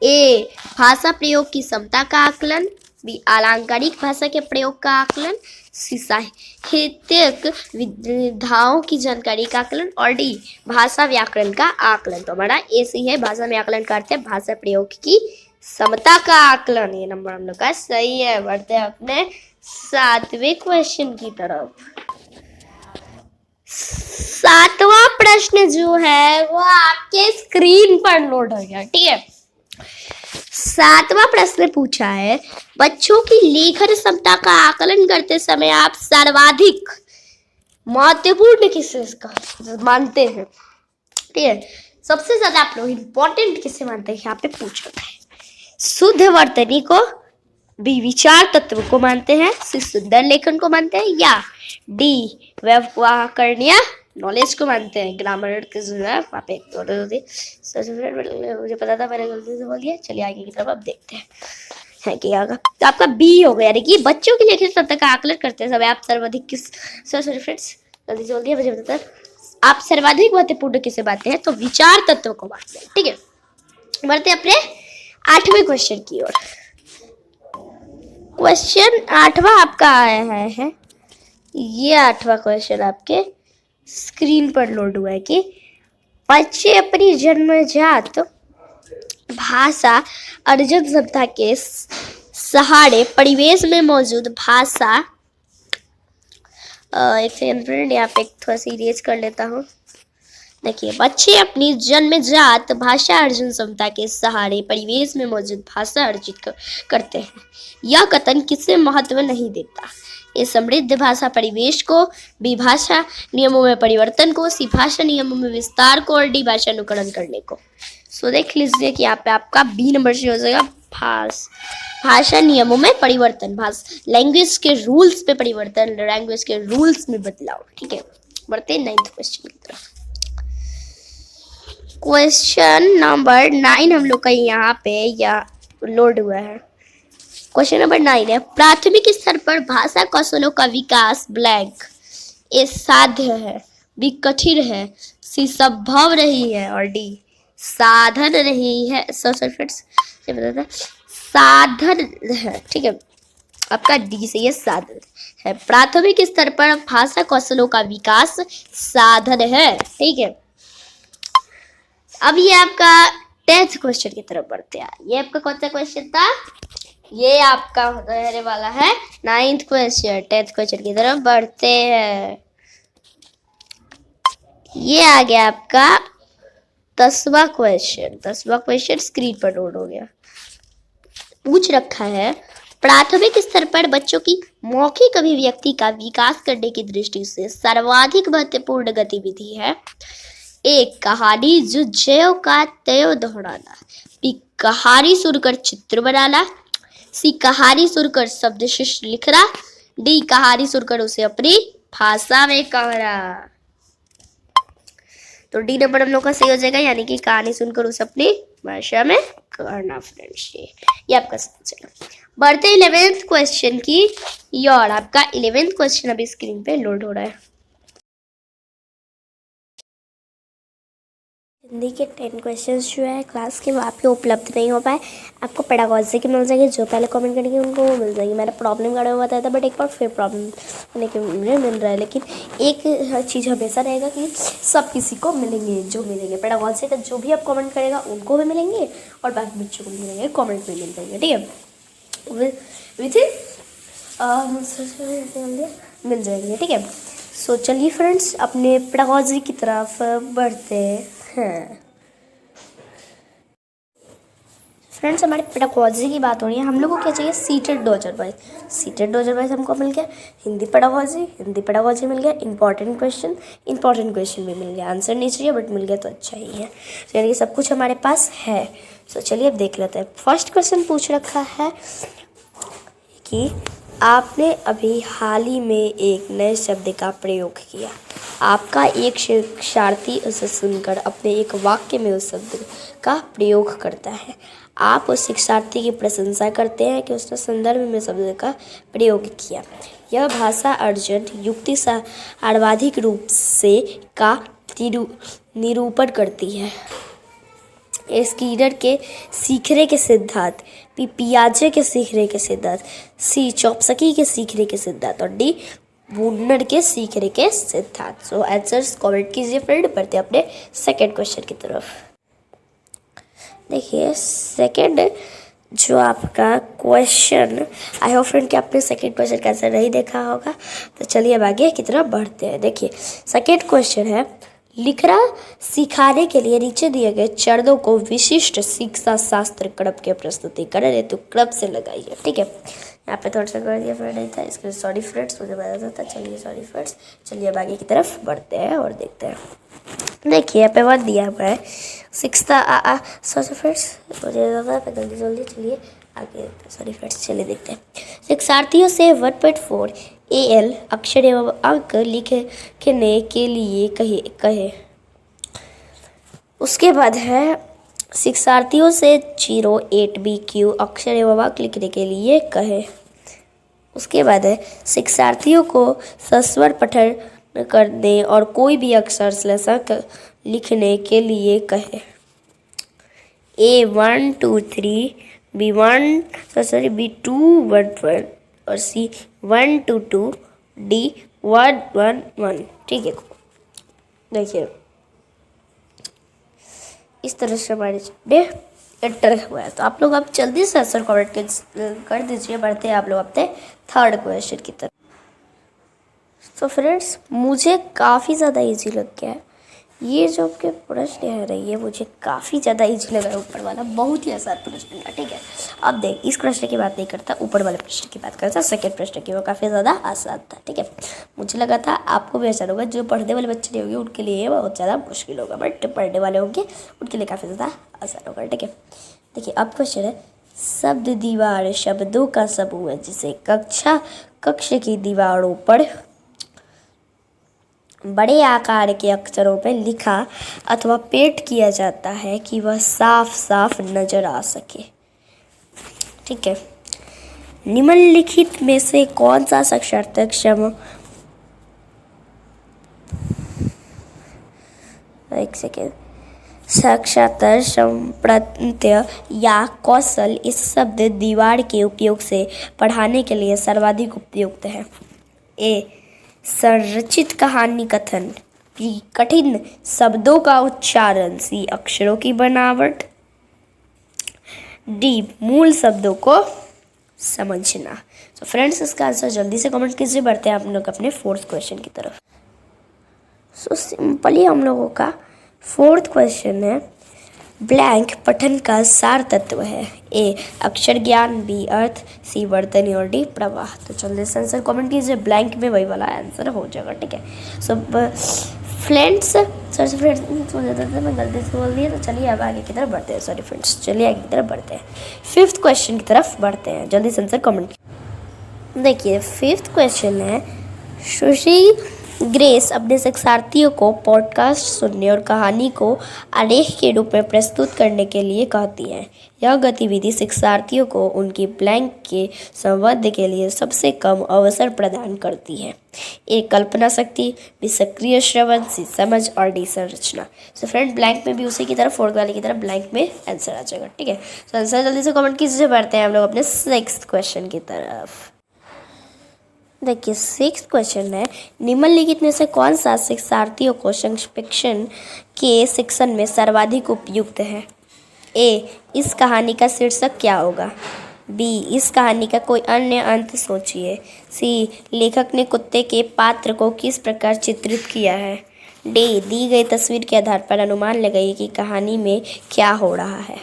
ए भाषा प्रयोग की क्षमता का आकलन, बी अलंकारिक भाषा के प्रयोग का आकलन, सी साहित्यिक विधाओं की जानकारी का आकलन, और डी भाषा व्याकरण का आकलन। तो हमारा ए सी है, भाषा में आकलन का अर्थ है भाषा प्रयोग की क्षमता का आकलन। ये नंबर हम लोग का सही है। बढ़ते हैं अपने 7वें क्वेश्चन की तरफ। 7वां प्रश्न जो है वो आपके स्क्रीन पर लोड हो गया, ठीक है। 7वां प्रश्न पूछा है, बच्चों की लेखन क्षमता का आकलन करते समय आप सर्वाधिक महत्वपूर्ण किसे मानते हैं, ठीक है। सबसे ज्यादा आप लोग इंपॉर्टेंट किसे मानते हैं, यहाँ पे पूछ रखा है। शुद्ध वर्तनी को, बी विचार तत्व को मानते हैं, सी सुंदर लेखन को मानते हैं, या डी व्याकरणीय नॉलेज को मानते हैं। ग्रामर के जो है वहाँ पे मुझे पता था, मैंने गलती से बोल दिया। चलिए आगे की तरफ अब देखते हैं कि आगे तो आपका बी हो गया, यानी कि बच्चों की लेखन क्षमता का आकलन करते समय आप सर्वाधिक किस फ्रेंड्स गलती से बोल दिया, मुझे पता था। आप सर्वाधिक महत्वपूर्ण किसे मानते हैं, तो विचार तत्व को मानते हैं, ठीक है। बढ़ते अपने 8वें क्वेश्चन की ओर। क्वेश्चन 8वां आपका आया है, ये 8वां क्वेश्चन आपके स्क्रीन पर लोड हुआ है कि बच्चे अपनी जन्मजात भाषा अर्जन क्षमता के सहारे परिवेश में मौजूद भाषा, एक सेकंड फ्रेंड यहाँ पे थोड़ा सी इरेज कर लेता हूँ। देखिए बच्चे अपनी जन्मजात भाषा अर्जन क्षमता के सहारे परिवेश में मौजूद भाषा अर्जित करते हैं। यह कथन किसे महत्व नहीं देता, ये समृद्ध भाषा परिवेश को, बी भाषा नियमों में परिवर्तन को, सी भाषा नियमों में विस्तार को, और डी भाषा अनुकरण करने को। सो देख लीजिए कि यहाँ पे आपका बी नंबर से हो जाएगा भाषा नियमों में परिवर्तन, लैंग्वेज के रूल्स पे परिवर्तन, लैंग्वेज के रूल्स में बदलाव, ठीक है। बढ़ते 9th क्वेश्चन की तरफ। क्वेश्चन नंबर 9 हम लोग का यहाँ पे या लोड हुआ है। क्वेश्चन नंबर 9 है, प्राथमिक स्तर पर भाषा कौशलों का विकास ब्लैंक, ए साध्य है, बी कठिन है, सी संभव रही है, और डी साधन रही है। साधन है, ठीक है। आपका डी से ये साधन है। प्राथमिक स्तर पर भाषा कौशलों का विकास साधन है, ठीक है। अब ये आपका 10th क्वेश्चन की तरफ बढ़ते हैं। ये आपका कौन सा क्वेश्चन था, ये आपका रहने वाला है 9th क्वेश्चन। 10th क्वेश्चन की तरफ बढ़ते हैं। ये आ गया आपका 10वां क्वेश्चन। 10वां क्वेश्चन स्क्रीन पर लोड हो गया। पूछ रखा है, प्राथमिक स्तर पर बच्चों की मौखिक अभिव्यक्ति का विकास करने की दृष्टि से सर्वाधिक महत्वपूर्ण गतिविधि है, एक कहानी जो ज्यों का त्यों दोहराना, बी कहानी सुनकर चित्र बनाना, सी कहानी सुनकर शब्द शिष्ट लिखना, डी कहानी सुनकर उसे अपनी भाषा में कहना। तो डी नंबर हम लोग का सही हो जाएगा, यानी कि कहानी सुनकर उसे अपनी भाषा में कहना। फ्रेंड्स ये आपका सही चला। बढ़ते 11th क्वेश्चन की और आपका 11th क्वेश्चन अभी स्क्रीन पे लोड हो रहा है। हिंदी के 10 क्वेश्चंस जो है क्लास के वो आपके उपलब्ध नहीं हो पाए। आपको पेडागोजी के मिल जाएंगे, जो पहले कमेंट करेंगे उनको वो मिल जाएगी। मैंने प्रॉब्लम का बताया था, बट एक बार फिर प्रॉब्लम होने के मुझे मिल रहा है। लेकिन एक चीज़ हमेशा रहेगा कि सब किसी को मिलेंगे, जो मिलेंगे पेडागोजी का जो भी आप कमेंट करेगा उनको भी मिलेंगे, और बाकी बच्चों को भी मिलेंगे, कॉमेंट में मिल जाएंगे, ठीक है। विथ मिल जाएंगे, ठीक है। सो चलिए फ्रेंड्स अपने पेडागोजी की तरफ बढ़ते हैं। फ्रेंड्स हमारे पेडागोजी की बात हो रही है। हम लोग को क्या चाहिए? सीटेड 2022। सीटेड 2022 हमको मिल गया। हिंदी पेडागोजी मिल गया। इंपॉर्टेंट क्वेश्चन भी मिल गया। आंसर नहीं चाहिए बट मिल गया तो अच्छा ही है। चलिए सब कुछ हमारे पास है। तो चलिए अब देख लेते हैं। फर्स्ट क्वेश्चन पूछ रखा है कि आपने अभी हाल ही में एक नए शब्द का प्रयोग किया। आपका एक शिक्षार्थी उसे सुनकर अपने एक वाक्य में उस शब्द का प्रयोग करता है। आप उस शिक्षार्थी की प्रशंसा करते हैं कि उसने संदर्भ में शब्द का प्रयोग किया। यह भाषा अर्जन युक्ति सर्वाधिक रूप से का निरूपण करती है। स्कीनर के सीखने के सिद्धांत, पी पियाजे के सीखने के सिद्धांत, सी चॉम्स्की के सीखने के सिद्धांत और डी वुनर के सीखने के सिद्धांत। सो आंसर्स कमेंट कीजिए फ्रेंड। बढ़ते अपने सेकंड क्वेश्चन की तरफ। देखिए सेकंड जो आपका क्वेश्चन, आई होप फ्रेंड कि आपने सेकंड क्वेश्चन का आंसर नहीं देखा होगा। तो चलिए अब आगे की तरफ बढ़ते हैं। देखिए सेकंड क्वेश्चन है, लिखना सिखाने के लिए नीचे दिए गए चरणों को विशिष्ट शिक्षा शास्त्र क्रम के प्रस्तुतिकरण हेतु क्रम से लगाइए। ठीक है, यहाँ पे थोड़ा सा कर दिया फ्रेंड नहीं था, इसके लिए सॉरी फ्रेंड्स, मुझे पता था। चलिए सॉरी फ्रेंड्स, चलिए अब आगे की तरफ बढ़ते हैं और देखते हैं। देखिए यहाँ पे 1 दिया हुआ है। सॉरी फ्रेंड्स, मुझे जल्दी चलिए आगे। सॉरी फ्रेंड्स, चलिए देखते हैं। शिक्षार्थियों से 1.4 AL अक्षर एवं अंक लिखने के लिए कहे। उसके बाद है शिक्षार्थियों से 08 BQ अक्षर एवं अंक लिखने के लिए कहे। उसके बाद है शिक्षार्थियों को सस्वर पठन करने और कोई भी अक्षर श्लेषक लिखने के लिए कहे। A1 2 3 B2 1 1 और C 1 2 2 D 1 1 1। ठीक है, देखिए इस तरह से हमारे एंटर हुआ है। तो आप लोग अब जल्दी से आंसर कमेंट कर दीजिए। बढ़ते हैं आप लोग अपने थर्ड क्वेश्चन की तरफ। तो फ्रेंड्स मुझे काफ़ी ज़्यादा इजी लग गया है ये जो आपके प्रश्न है रही है, मुझे काफ़ी ज़्यादा इजी लगा है। ऊपर वाला बहुत ही आसान प्रश्न था। ठीक है, अब देख इस प्रश्न की बात नहीं करता, ऊपर वाले प्रश्न की बात करता। सेकंड प्रश्न की वो काफ़ी ज़्यादा आसान था। ठीक है, मुझे लगा था आपको भी आसान होगा। जो पढ़ने वाले बच्चे नहीं होंगे उनके लिए बहुत ज़्यादा मुश्किल होगा, बट पढ़ने वाले होंगे उनके लिए काफ़ी ज़्यादा आसान होगा। ठीक है, देखिए अब क्वेश्चन है, शब्द दीवार शब्दों का समूह है जिसे कक्ष की दीवारों पर बड़े आकार के अक्षरों में लिखा अथवा पेंट किया जाता है कि वह साफ साफ नजर आ सके। ठीक है, निम्नलिखित में से कौन सा साक्षात्कार संप्रत्यय या कौशल इस शब्द दीवार के उपयोग से पढ़ाने के लिए सर्वाधिक उपयुक्त है। ए संरचित कहानी कथन, बी कठिन शब्दों का उच्चारण, सी अक्षरों की बनावट, डी मूल शब्दों को समझना। तो फ्रेंड्स इसका आंसर जल्दी से कमेंट कीजिए। बढ़ते हैं आप लोग अपने फोर्थ क्वेश्चन की तरफ। सो सिंपली हम लोगों का फोर्थ क्वेश्चन है, ब्लैंक पठन का सार तत्व है। ए अक्षर ज्ञान, बी अर्थ, सी वर्तनी और डी प्रवाह। तो जल्दी से आंसर कमेंट कीजिए, ब्लैंक में वही वाला आंसर हो जाएगा। ठीक है, सो फ्रेंड्स मैं गलती से बोल दिया। तो चलिए अब आगे की तरफ बढ़ते हैं। सॉरी फ्रेंड्स, चलिए आगे की तरफ बढ़ते हैं। फिफ्थ क्वेश्चन की तरफ बढ़ते हैं। जल्दी से आंसर कमेंट। देखिए फिफ्थ क्वेश्चन है, सुश्री ग्रेस अपने शिक्षार्थियों को पॉडकास्ट सुनने और कहानी को आलेख के रूप में प्रस्तुत करने के लिए कहती है। यह गतिविधि शिक्षार्थियों को उनकी ब्लैंक के संवाद के लिए सबसे कम अवसर प्रदान करती है। एक कल्पना शक्ति, बी सक्रिय श्रवण, सी समझ और डी संरचना। सो फ्रेंड ब्लैंक में भी उसी की तरफ, फोर्थ वाले की तरफ ब्लैंक में आंसर आ जाएगा। ठीक है, तो आंसर जल्दी से कमेंट कीजिए। बढ़ते हैं हम लोग अपने सिक्स्थ क्वेश्चन की तरफ। देखिए सिक्स्थ क्वेश्चन है, निम्नलिखित में से कौन सा शिक्षार्थियों को संक्षेपण के शिक्षण में सर्वाधिक उपयुक्त है। ए इस कहानी का शीर्षक क्या होगा, बी इस कहानी का कोई अन्य अंत सोचिए, सी लेखक ने कुत्ते के पात्र को किस प्रकार चित्रित किया है, डी दी गई तस्वीर के आधार पर अनुमान लगाइए कि कहानी में क्या हो रहा है।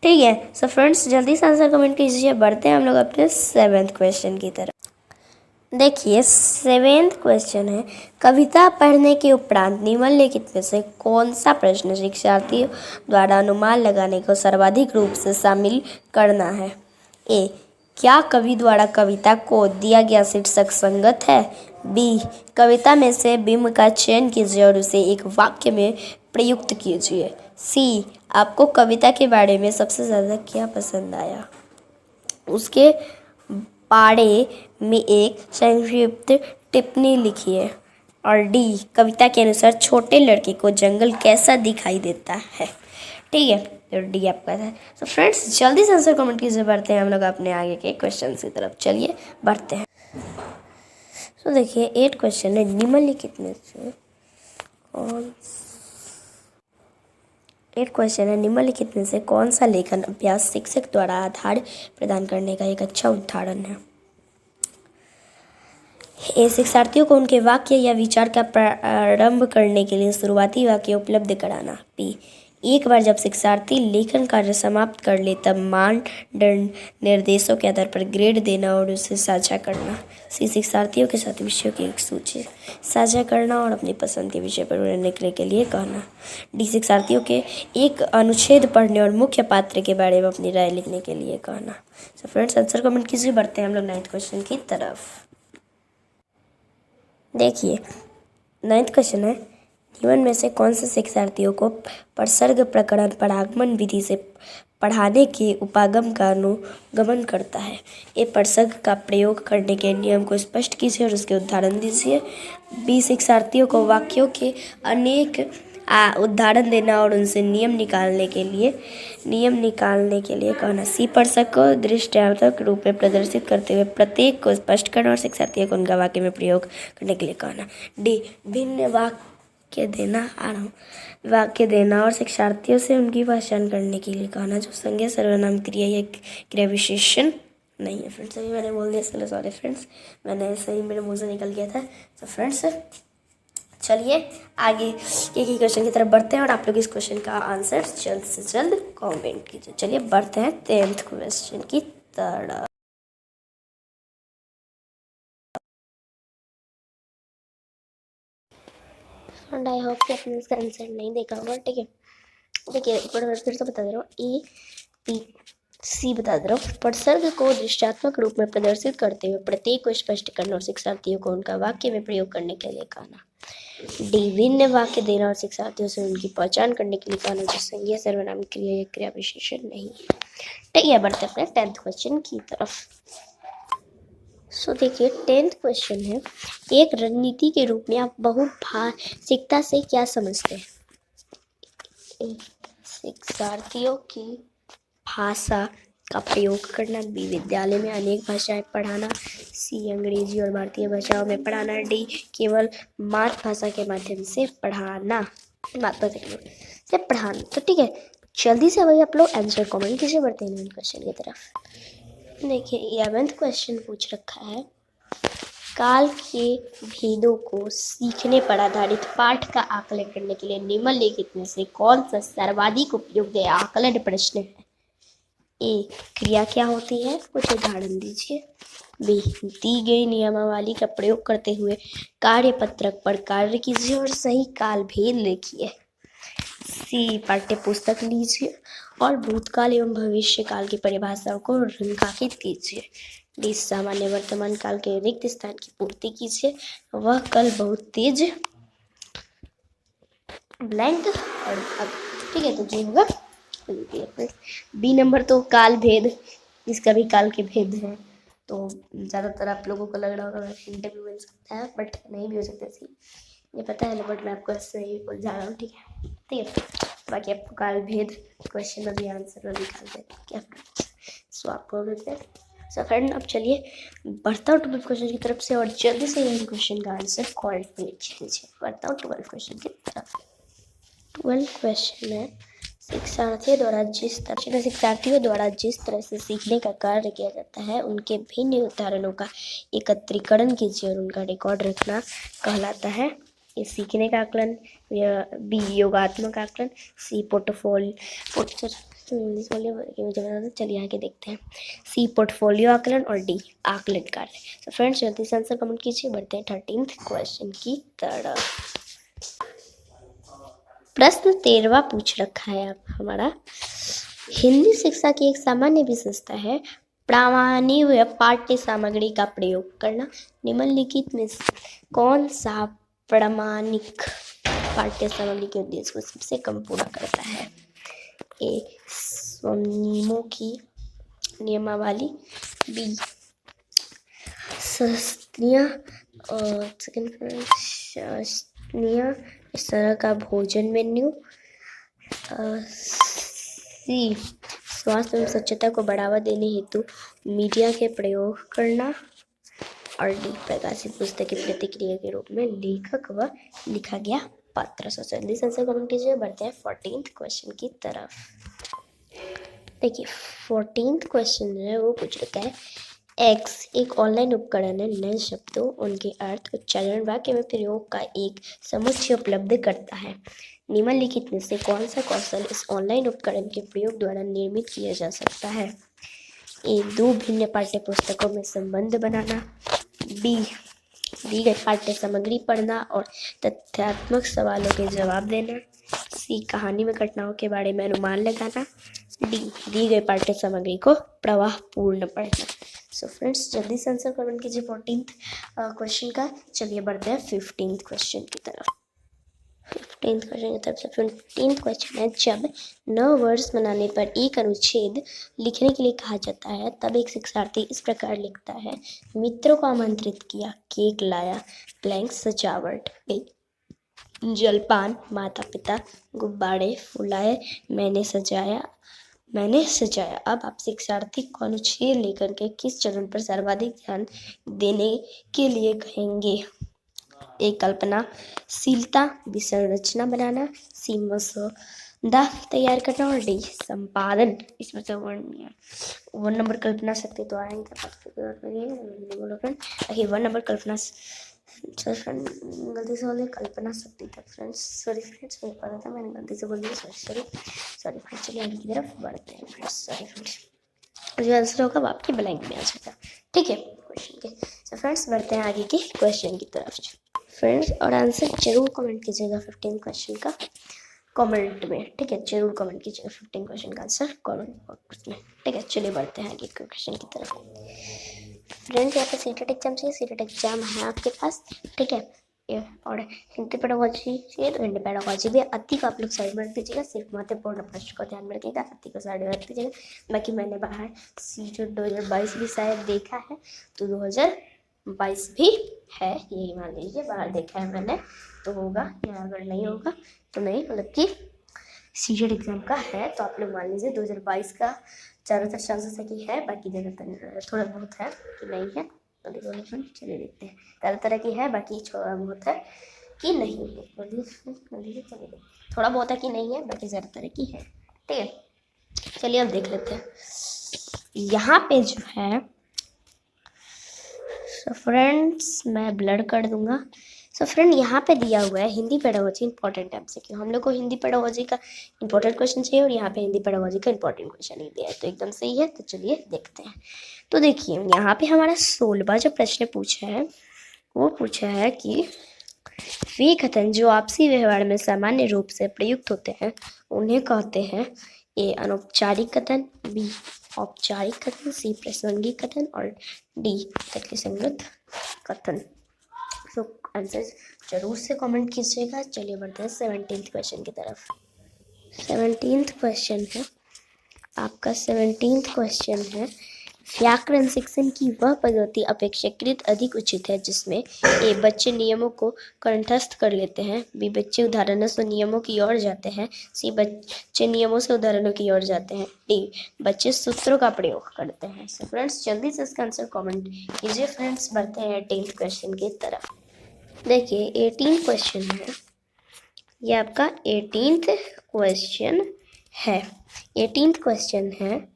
ठीक है। सो फ्रेंड्स जल्दी से आंसर कमेंट कीजिए। बढ़ते हैं हम लोग अपने 7th क्वेश्चन की तरफ। देखिए 7th क्वेश्चन है, कविता पढ़ने के उपरांत निम्नलिखित में से कौन सा प्रश्न शिक्षार्थियों द्वारा अनुमान लगाने को सर्वाधिक रूप से शामिल करना है। ए, क्या कवि द्वारा कविता को दिया गया शीर्षक संगत है। बी, कविता में से बिंब का चयन कीजिए और उसे एक वाक्य में प्रयुक्त कीजिए। सी, आपको कविता के बारे में सबसे ज़्यादा क्या पसंद आया, उसके बारे में एक संक्षिप्त टिप्पणी लिखिए। और डी, कविता के अनुसार छोटे लड़के को जंगल कैसा दिखाई देता है। ठीक है, तो डी आपका है। तो फ्रेंड्स जल्दी से आंसर कमेंट कीजिए। बढ़ते हैं हम लोग अपने आगे के क्वेश्चन की तरफ। चलिए बढ़ते हैं। तो देखिए 8 क्वेश्चन है, निम्नलिखित में से कौन 8 क्वेश्चन है, निम्नलिखित में से कौन सा लेखन अभ्यास शिक्षक द्वारा आधार प्रदान करने का एक अच्छा उदाहरण है। ए, शिक्षार्थियों को उनके वाक्य या विचार का प्रारंभ करने के लिए शुरुआती वाक्य उपलब्ध कराना। बी, एक बार जब शिक्षार्थी लेखन कार्य समाप्त कर ले तब मानदंड निर्देशों के आधार पर ग्रेड देना और उसे साझा करना। सी, शिक्षार्थियों के साथ विषयों की एक सूची साझा करना और अपनी पसंद के विषय पर उन्हें लिखने के लिए कहना। डी, शिक्षार्थियों के एक अनुच्छेद पढ़ने और मुख्य पात्र के बारे में अपनी राय लिखने के लिए कहना। तो फ्रेंड्स आंसर कमेंट कीजिए। बढ़ते हैं हम लोग 9th क्वेश्चन की तरफ। देखिए 9th क्वेश्चन है, निम्न में से कौन से शिक्षार्थियों को प्रसर्ग प्रकरण पर आगमन विधि से पढ़ाने के उपागम का अनुगमन करता है। ए, प्रसर्ग का प्रयोग करने के नियम को स्पष्ट कीजिए और उसके उदाहरण दीजिए। बी, शिक्षार्थियों को वाक्यों के अनेक उदाहरण देना और उनसे नियम निकालने के लिए कहना। सी, प्रसर्ग को दृष्टांतक रूप में प्रदर्शित करते हुए प्रत्येक को स्पष्ट करना और शिक्षार्थियों को उनका वाक्य में प्रयोग करने के लिए कहना। डी, भिन्न वाक्य देना और शिक्षार्थियों से उनकी पहचान करने के लिए कहना, जो संज्ञा सर्वनाम क्रिया या क्रिया विशेषण नहीं है। फ्रेंड्स अभी मैंने बोल दिया, चलो सॉरी फ्रेंड्स, मैंने सही मेरे मुंह से निकल गया था। तो फ्रेंड्स चलिए आगे के क्वेश्चन की तरफ बढ़ते हैं और आप लोग इस क्वेश्चन का आंसर जल्द से जल्द कमेंट कीजिए। चलिए बढ़ते हैं 10th क्वेश्चन की तरफ। एंड आई होप कि आपने इसका आंसर नहीं देखा होगा। ठीक है, देखिए एक बार फिर से बता दे रहा हूँ। ए, बी, सी बता दे रहा हूँ। प्रसर्ग को दृष्टात्मक रूप में प्रदर्शित करते हुए प्रत्येक को स्पष्ट करना और शिक्षार्थियों को उनका वाक्य में प्रयोग करने के लिए कहना। डी, भिन्न वाक्य देना और शिक्षार्थियों से उनकी पहचान करने के लिए कहना, जो संज्ञा सर्वनाम क्रिया या क्रिया विशेषण नहीं है। ठीक है, बढ़ते अपने 10th क्वेश्चन की तरफ। सो देखिए 10th क्वेश्चन है, एक रणनीति के रूप में आप बहुभाषिकता से क्या समझते हैं। शिक्षार्थियों की भाषा का प्रयोग करना। बी, विद्यालय में अनेक भाषाएं पढ़ाना। सी, अंग्रेजी और भारतीय भाषाओं में पढ़ाना। डी, केवल मातृभाषा के माध्यम से पढ़ाना। तो ठीक है, जल्दी से वही आप लोग आंसर कमेंट कीजिए। बढ़ते हैं क्वेश्चन की तरफ। देखिए 11th क्वेश्चन पूछ रखा है, काल के भेदों को सीखने पर आधारित पाठ का आकलन करने के लिए निम्नलिखित में से कौन सा सर्वाधिक उपयुक्त आकलन प्रश्न है। ए, क्रिया क्या होती है, कुछ उदाहरण दीजिए। बी, दी गई नियमावली का प्रयोग करते हुए कार्यपत्रक पर कार्य कीजिए और सही काल भेद लिखिए। सी, पाठ्य पुस्तक लीजिए और भूतकाल एवं भविष्य काल की परिभाषाओं को रेखांकित कीजिए। डी, सामान्य वर्तमान काल के रिक्त स्थान की पूर्ति कीजिए। वह कल बहुत तेज ब्लैंक और अब। ठीक है, तो जी होगा बी नंबर। तो काल भेद, इसका भी काल के भेद है। तो ज़्यादातर आप लोगों को लग रहा होगा हिंट भी मिल सकता है, बट नहीं भी हो सकता सी, ये पता है, बट मैं आपको सही बोल जा रहा हूँ। ठीक है, बाकी आपको काल भेद क्वेश्चन अभी आंसर निकाल दे क्या। सो आपको सो फ्रेंड अब चलिए बढ़ता हूँ 12th क्वेश्चन की तरफ से और जल्दी से यही क्वेश्चन का आंसर कमेंट में लिख दीजिए। बढ़ता हूँ 12th क्वेश्चन की तरफ। 12th क्वेश्चन है, शिक्षार्थियों द्वारा जिस तरह से सीखने का कार्य किया जाता है उनके भिन्न उदाहरणों का एकत्रीकरण कीजिए और उनका रिकॉर्ड रखना कहलाता है। ये सीखने का आकलन। बी, योगात्मक आकलन। सी, पोर्टफोलियो इंग्लिश बोलिए मुझे बता दो। चलिए आगे देखते हैं। सी पोर्टफोलियो आकलन और डी आकलन कार्य। तो फ्रेंड्स जल्दी से आंसर कमेंट कीजिए। बढ़ते हैं 13th क्वेश्चन की तरफ। प्रश्न 13वां पूछ रखा है आप हमारा। हिंदी शिक्षा की एक सामान्य विशेषता है प्रामाणिक पाठ्य सामग्री का प्रयोग करना। निम्नलिखित में कौन सा प्रामाणिक पाठ्य सामग्री के उद्देश्य को सबसे कम पूरा करता है? ए स्वनियमों की नियमावली, बी शास्त्रीय शास्त्रीय इस तरह का भोजन मेन्यू, सी स्वास्थ्य एवं स्वच्छता को बढ़ावा देने हेतु मीडिया के प्रयोग करना, और डी प्रकाशित पुस्तक की प्रतिक्रिया के रूप में लेखक व लिखा गया पात्र। सो जल्दी से आंसर कमेंट कीजिए। बढ़ते हैं 14th क्वेश्चन की तरफ। देखिए 14th क्वेश्चन जो है वो पूछ रखा है एक्स एक ऑनलाइन उपकरण है। नए शब्दों, उनके अर्थ, उच्चारण, वाक्य में प्रयोग का एक समुच्चय उपलब्ध करता है। निम्नलिखित में से कौन सा कौशल इस ऑनलाइन उपकरण के प्रयोग द्वारा निर्मित किया जा सकता है? ए दो भिन्न पाठ्य पुस्तकों में संबंध बनाना, बी दी गई पाठ्य सामग्री पढ़ना और तथ्यात्मक सवालों के जवाब देना, सी कहानी में घटनाओं के बारे में अनुमान लगाना, डी दी गई पाठ्य सामग्री को प्रवाहपूर्ण पढ़ना। सो फ्रेंड्स जल्दी से आंसर कमेंट कीजिए 14th क्वेश्चन का। चलिए बढ़ते हैं 15th क्वेश्चन की तरफ। 15th क्वेश्चन की तरफ से 15th क्वेश्चन है जब नव वर्ष मनाने पर एक अनुच्छेद लिखने के लिए कहा जाता है तब एक शिक्षार्थी इस प्रकार लिखता है। मित्रों को आमंत्रित किया, केक लाया, ब्लैंक सजावट, जलपान, माता पिता, गुब्बारे फुलाए, मैंने सजाया। अब आप शिक्षार्थी को अनुच्छेद लेकर के किस चरण पर सर्वाधिक ध्यान देने के लिए कहेंगे? ए कल्पनाशीलता, बी संरचना बनाना, सी मसौदा तैयार करना और डी संपादन। इसमें से वन नंबर कल्पना शक्ति तो आएंगे। 1 नंबर कल्पना गलती से बोले कल्पना शक्ति था फ्रेंड्स। सॉरी फ्रेंड्स, मुझे पता था मैंने गलती से बोल दिया। Sorry friends. चलिए आगे की तरफ बढ़ते हैं फ्रेंड्स। सॉरी फ्रेंड्स, जो आंसर होगा वो आपके ब्लैंक में आ जाएगा। ठीक है क्वेश्चन के। तो फ्रेंड्स बढ़ते हैं आगे के क्वेश्चन की तरफ फ्रेंड्स, और आंसर जरूर कमेंट कीजिएगा 15 क्वेश्चन का कमेंट में। ठीक है, जरूर कमेंट कीजिएगा 15 क्वेश्चन का आंसर कमेंट बॉक्स में। ठीक है, चलिए बढ़ते हैं आगे के क्वेश्चन की तरफ। फ्रेंड्स यहाँ पे सीटेट एग्जाम चाहिए, सीटेट एग्जाम है आपके पास। ठीक है, और हिंदी पेडागोजी चाहिए तो हिंदी पेडागोजी भी अति को आप लोग साइड में रख दीजिएगा। सिर्फ महत्वपूर्ण प्रश्न को ध्यान में रखिएगा, अति को साइड में रख दीजिएगा। बाकी मैंने बाहर सीटेट 2022 भी शायद देखा है, तो 2022 भी है, यही मान लीजिए। बाहर देखा है मैंने, तो होगा, या अगर नहीं होगा तो नहीं, मतलब कि सीटेट एग्जाम का है तो आप लोग मान लीजिए 2022 का ज़्यादातर चांसेस है कि है, बाकी ज़्यादातर थोड़ा बहुत है कि नहीं है। तो देखो चलिए देखते हैं, ज़्यादा तरह की है, बाकी थोड़ा बहुत है कि नहीं है। थोड़ा बहुत है कि नहीं है, बाकी ज़्यादा तरह की है। ठीक है, चलिए अब देख लेते हैं यहाँ पे जो है। सो फ्रेंड्स मैं ब्लर कर दूंगा। सो फ्रेंड यहाँ पे दिया हुआ है हिंदी पेडागोजी इंपॉर्टेंट MCQ। हम लोग को हिंदी पेडागोजी का इंपॉर्टेंट क्वेश्चन चाहिए और यहाँ पे हिंदी पेडागोजी का इंपॉर्टेंट क्वेश्चन ही दिया है, तो एकदम सही है। तो चलिए देखते हैं। तो देखिए यहाँ पे हमारा 16वां जो प्रश्न पूछा है वो पूछा है कि वे कथन जो आपसी व्यवहार में सामान्य रूप से प्रयुक्त होते हैं उन्हें कहते हैं। ए अनौपचारिक कथन, बी औपचारिक कथन, सी प्रासंगिक कथन और डी तर्कसंगत कथन। तो आंसर जरूर से कमेंट कीजिएगा। चलिए बढ़ते हैं 17th क्वेश्चन की तरफ। 17th क्वेश्चन है आपका। 17th क्वेश्चन है व्याकरण शिक्षण की वह पद्धति अपेक्षाकृत अधिक उचित है जिसमें ए बच्चे नियमों को कंठस्थ कर लेते हैं, बी बच्चे उदाहरणों से नियमों की ओर जाते हैं, सी बच्चे नियमों से उदाहरणों की ओर जाते हैं, डी बच्चे सूत्रों का प्रयोग करते हैं। सो फ्रेंड्स जल्दी से इसका आंसर कमेंट कीजिए। फ्रेंड्स बढ़ते हैं 18th क्वेश्चन की तरफ। देखिए 18th क्वेश्चन है, ये आपका 18th क्वेश्चन है। 18th क्वेश्चन है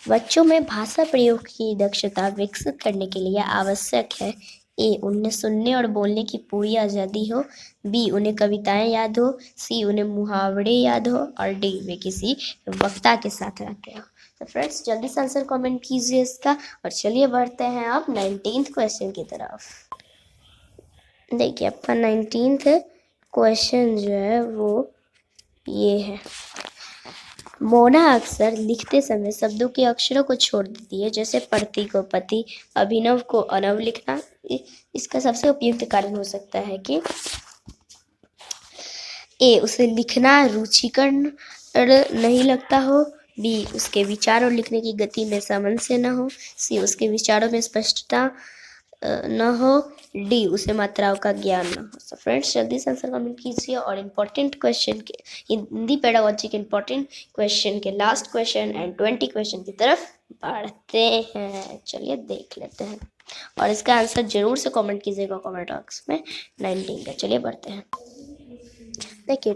बच्चों में भाषा प्रयोग की दक्षता विकसित करने के लिए आवश्यक है ए उन्हें सुनने और बोलने की पूरी आज़ादी हो, बी उन्हें कविताएं याद हो, सी उन्हें मुहावरे याद हो, और डी वे किसी वक्ता के साथ रहते हो। तो फ्रेंड्स जल्दी से आंसर कमेंट कीजिए इसका। और चलिए बढ़ते हैं अब 19th क्वेश्चन की तरफ। देखिए आपका 19th क्वेश्चन जो है वो ये है। मोना अक्सर लिखते समय शब्दों के अक्षरों को छोड़ देती है, जैसे पढ़ती को पति, अभिनव को अनव लिखना। इसका सबसे उपयुक्त कारण हो सकता है कि ए उसे लिखना रुचिकर नहीं लगता हो, बी उसके विचार और लिखने की गति में सामंजस्य न हो, सी उसके विचारों में स्पष्टता न हो, डी उसे मात्राओं का ज्ञान न हो। सो फ्रेंड्स जल्दी से आंसर कमेंट कीजिए। और इम्पोर्टेंट क्वेश्चन के हिंदी पेडागोजी के इम्पोर्टेंट क्वेश्चन के लास्ट क्वेश्चन एंड 20 क्वेश्चन की तरफ बढ़ते हैं। चलिए देख लेते हैं और इसका आंसर जरूर से कमेंट कीजिएगा कमेंट बॉक्स में 19 का। चलिए बढ़ते हैं। देखिए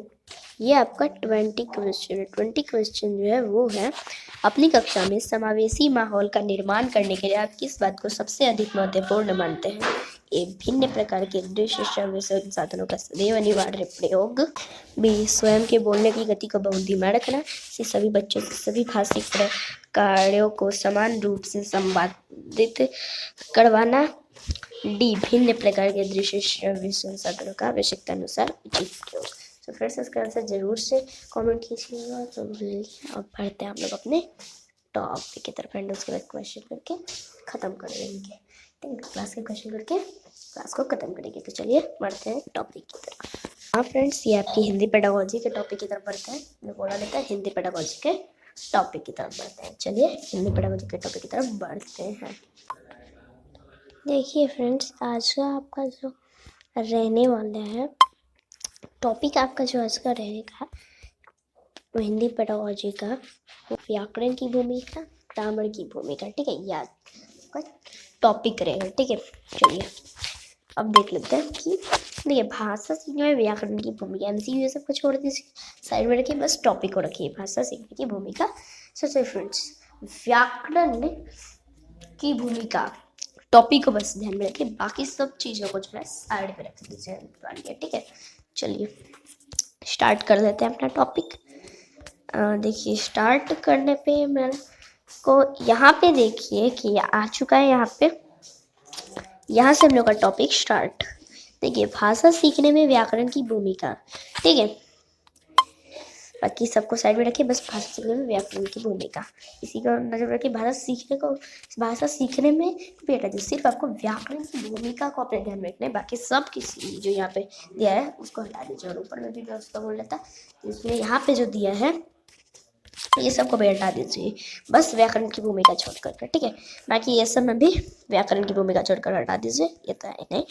ये आपका 20 क्वेश्चन है। 20 क्वेश्चन जो है वो है, अपनी कक्षा में समावेशी माहौल का निर्माण करने के लिए आप किस बात को सबसे अधिक महत्वपूर्ण मानते हैं? ए विभिन्न प्रकार के दृश्य श्रव्य संसाधनों का सदैव अनिवार्य प्रयोग, बी स्वयं के बोलने की गति को बुद्धि में रखना, सी सभी बच्चों से सभी भाषिक कार्यों को समान रूप से संपादित करवाना, डी भिन्न प्रकार के दृश्य श्रव्य संसाधनों का आवश्यकता अनुसार उचित प्रयोग। तो फ्रेंड्स इसका आंसर जरूर से कमेंट कीजिएगा। तो अब बढ़ते हैं हम लोग अपने टॉपिक की तरफ एंड उसके बाद क्वेश्चन करके ख़त्म कर देंगे। क्लास के क्वेश्चन करके क्लास को ख़त्म करेंगे। तो चलिए बढ़ते हैं टॉपिक की तरफ। हाँ फ्रेंड्स ये आपकी हिंदी पेडागोजी के टॉपिक की तरफ बढ़ते हैं। मैं बोला लेता है हिंदी पेडागोजी के टॉपिक की तरफ बढ़ते हैं। चलिए हिंदी पेडागोजी के टॉपिक की तरफ बढ़ते हैं। देखिए फ्रेंड्स आज का आपका जो रहने वाला है टॉपिक, आपका जो आज का रहेगा वो हिंदी पेडागोजी का व्याकरण की भूमिका, ग्रामर की भूमिका। ठीक है, याद का टॉपिक रहेगा। ठीक है, चलिए अब देख लेते हैं कि देखिए भाषा सीखने में व्याकरण की भूमिका। एमसीक्यू ये सब को छोड़ दीजिए, साइड में रखिए, बस टॉपिक को रखिए, भाषा सीखने की भूमिका। सोचिए फ्रेंड्स व्याकरण की भूमिका टॉपिक को बस ध्यान में रखिए, बाकी सब चीज़ों को जो है साइड में रख दीजिए। ठीक है, चलिए स्टार्ट कर देते हैं अपना टॉपिक। देखिए स्टार्ट करने पे मेरे को यहाँ पे देखिए कि आ चुका है। यहाँ से हम लोग का टॉपिक स्टार्ट। देखिए भाषा सीखने में व्याकरण की भूमिका। ठीक है, बाकी सबको साइड में रखिए, बस भाषा सीखने में व्याकरण की भूमिका इसी का नजर रखिए। भाषा सीखने में बेटा जो सिर्फ आपको व्याकरण की भूमिका को अपने ध्यान में रखना है, बाकी सब किसी जो यहाँ पे दिया है उसको हटा दीजिए। और ऊपर में भी मैं उसको बोल लेता, इसमें यहाँ पे जो दिया है ये सबको भी हटा दीजिए, बस व्याकरण की भूमिका छोड़कर। ठीक है, बाकी ये सब में भी व्याकरण की भूमिका छोड़कर हटा दीजिए, ये तो है नहीं।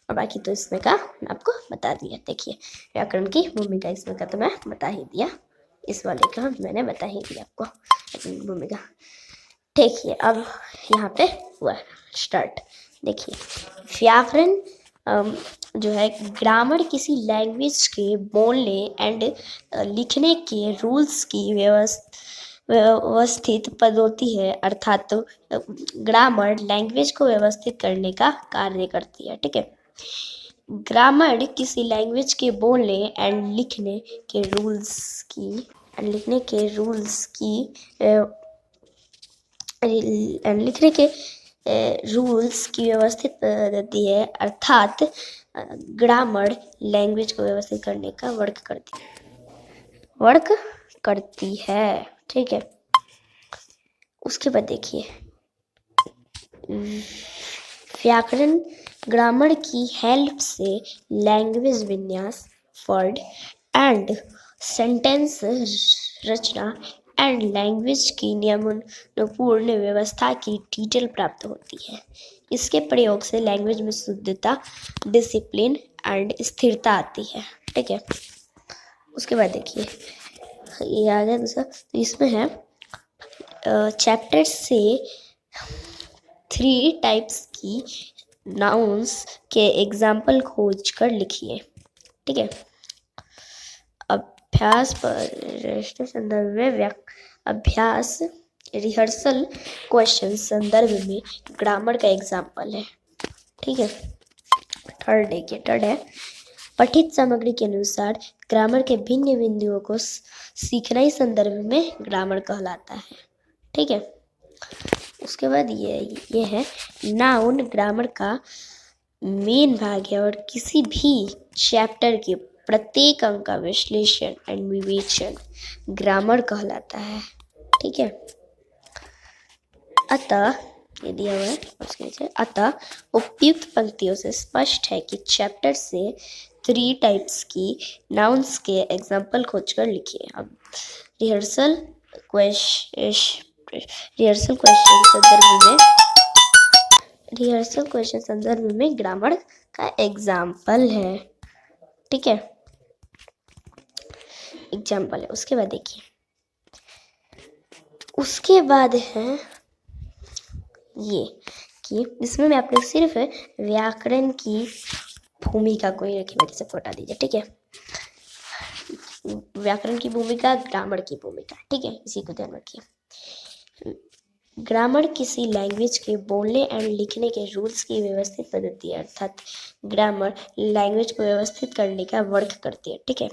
और बाकी तो इसमें का मैं आपको बता दिया। देखिए व्याकरण की भूमिका इसमें का तो मैं बता ही दिया, इस वाले का मैंने बता ही दिया आपको भूमिका। देखिए अब यहाँ पे हुआ स्टार्ट। देखिए व्याकरण जो है ग्रामर किसी लैंग्वेज के बोलने एंड लिखने के रूल्स की व्यवस्थित पद्धति है, अर्थात ग्रामर लैंग्वेज को व्यवस्थित करने का कार्य करती है। ठीक है, ग्रामर किसी लैंग्वेज के बोलने एंड लिखने के रूल्स की व्यवस्थित पद्धति है, अर्थात ग्रामर लैंग्वेज को व्यवस्थित करने का वर्क करती है। ठीक है, उसके बाद देखिए व्याकरण ग्रामर की हेल्प से लैंग्वेज विन्यास, वर्ड एंड सेंटेंस रचना एंड लैंग्वेज की नियमपूर्ण व्यवस्था की डिटेल प्राप्त होती है। इसके प्रयोग से लैंग्वेज में शुद्धता, डिसिप्लिन एंड स्थिरता आती है। ठीक है, उसके बाद देखिए ये आ गया दूसरा। तो इसमें है चैप्टर से 3 टाइप्स की नाउन्स के एग्जाम्पल खोज कर लिखिए। ठीक है, अभ्यास पर संदर्भ में अभ्यास रिहर्सल क्वेश्चन संदर्भ में ग्रामर का एग्जाम्पल है। ठीक है, थर्ड है पठित सामग्री के अनुसार ग्रामर के भिन्न बिंदुओं को सीखना ही संदर्भ में ग्रामर कहलाता है। ठीक है, उसके बाद ये है नाउन ग्रामर का मेन भाग है और किसी भी चैप्टर के प्रत्येक अंक का विश्लेषण एंड विवेचन ग्रामर कहलाता है। ठीक है, अतः ये दिया हुआ है उसके नीचे, अतः उपयुक्त पंक्तियों से स्पष्ट है कि चैप्टर से 3 टाइप्स की नाउन्स के एग्जाम्पल खोजकर लिखिए। अब रिहर्सल क्वेश्चन संदर्भ में ग्रामर का एग्जाम्पल है। ठीक है, एग्जाम्पल है। उसके बाद देखिए, उसके बाद है ये कि इसमें मैं आप लोग सिर्फ व्याकरण की भूमिका को ही रखिए, मेरे से हटा दीजिए। ठीक है, व्याकरण की भूमिका, ग्रामर की भूमिका। ठीक है, इसी को ध्यान रखिए। ग्रामर किसी लैंग्वेज के बोलने एंड लिखने के रूल्स की व्यवस्थित पद्धति है, अर्थात ग्रामर लैंग्वेज को व्यवस्थित करने का वर्क करती है। ठीक है,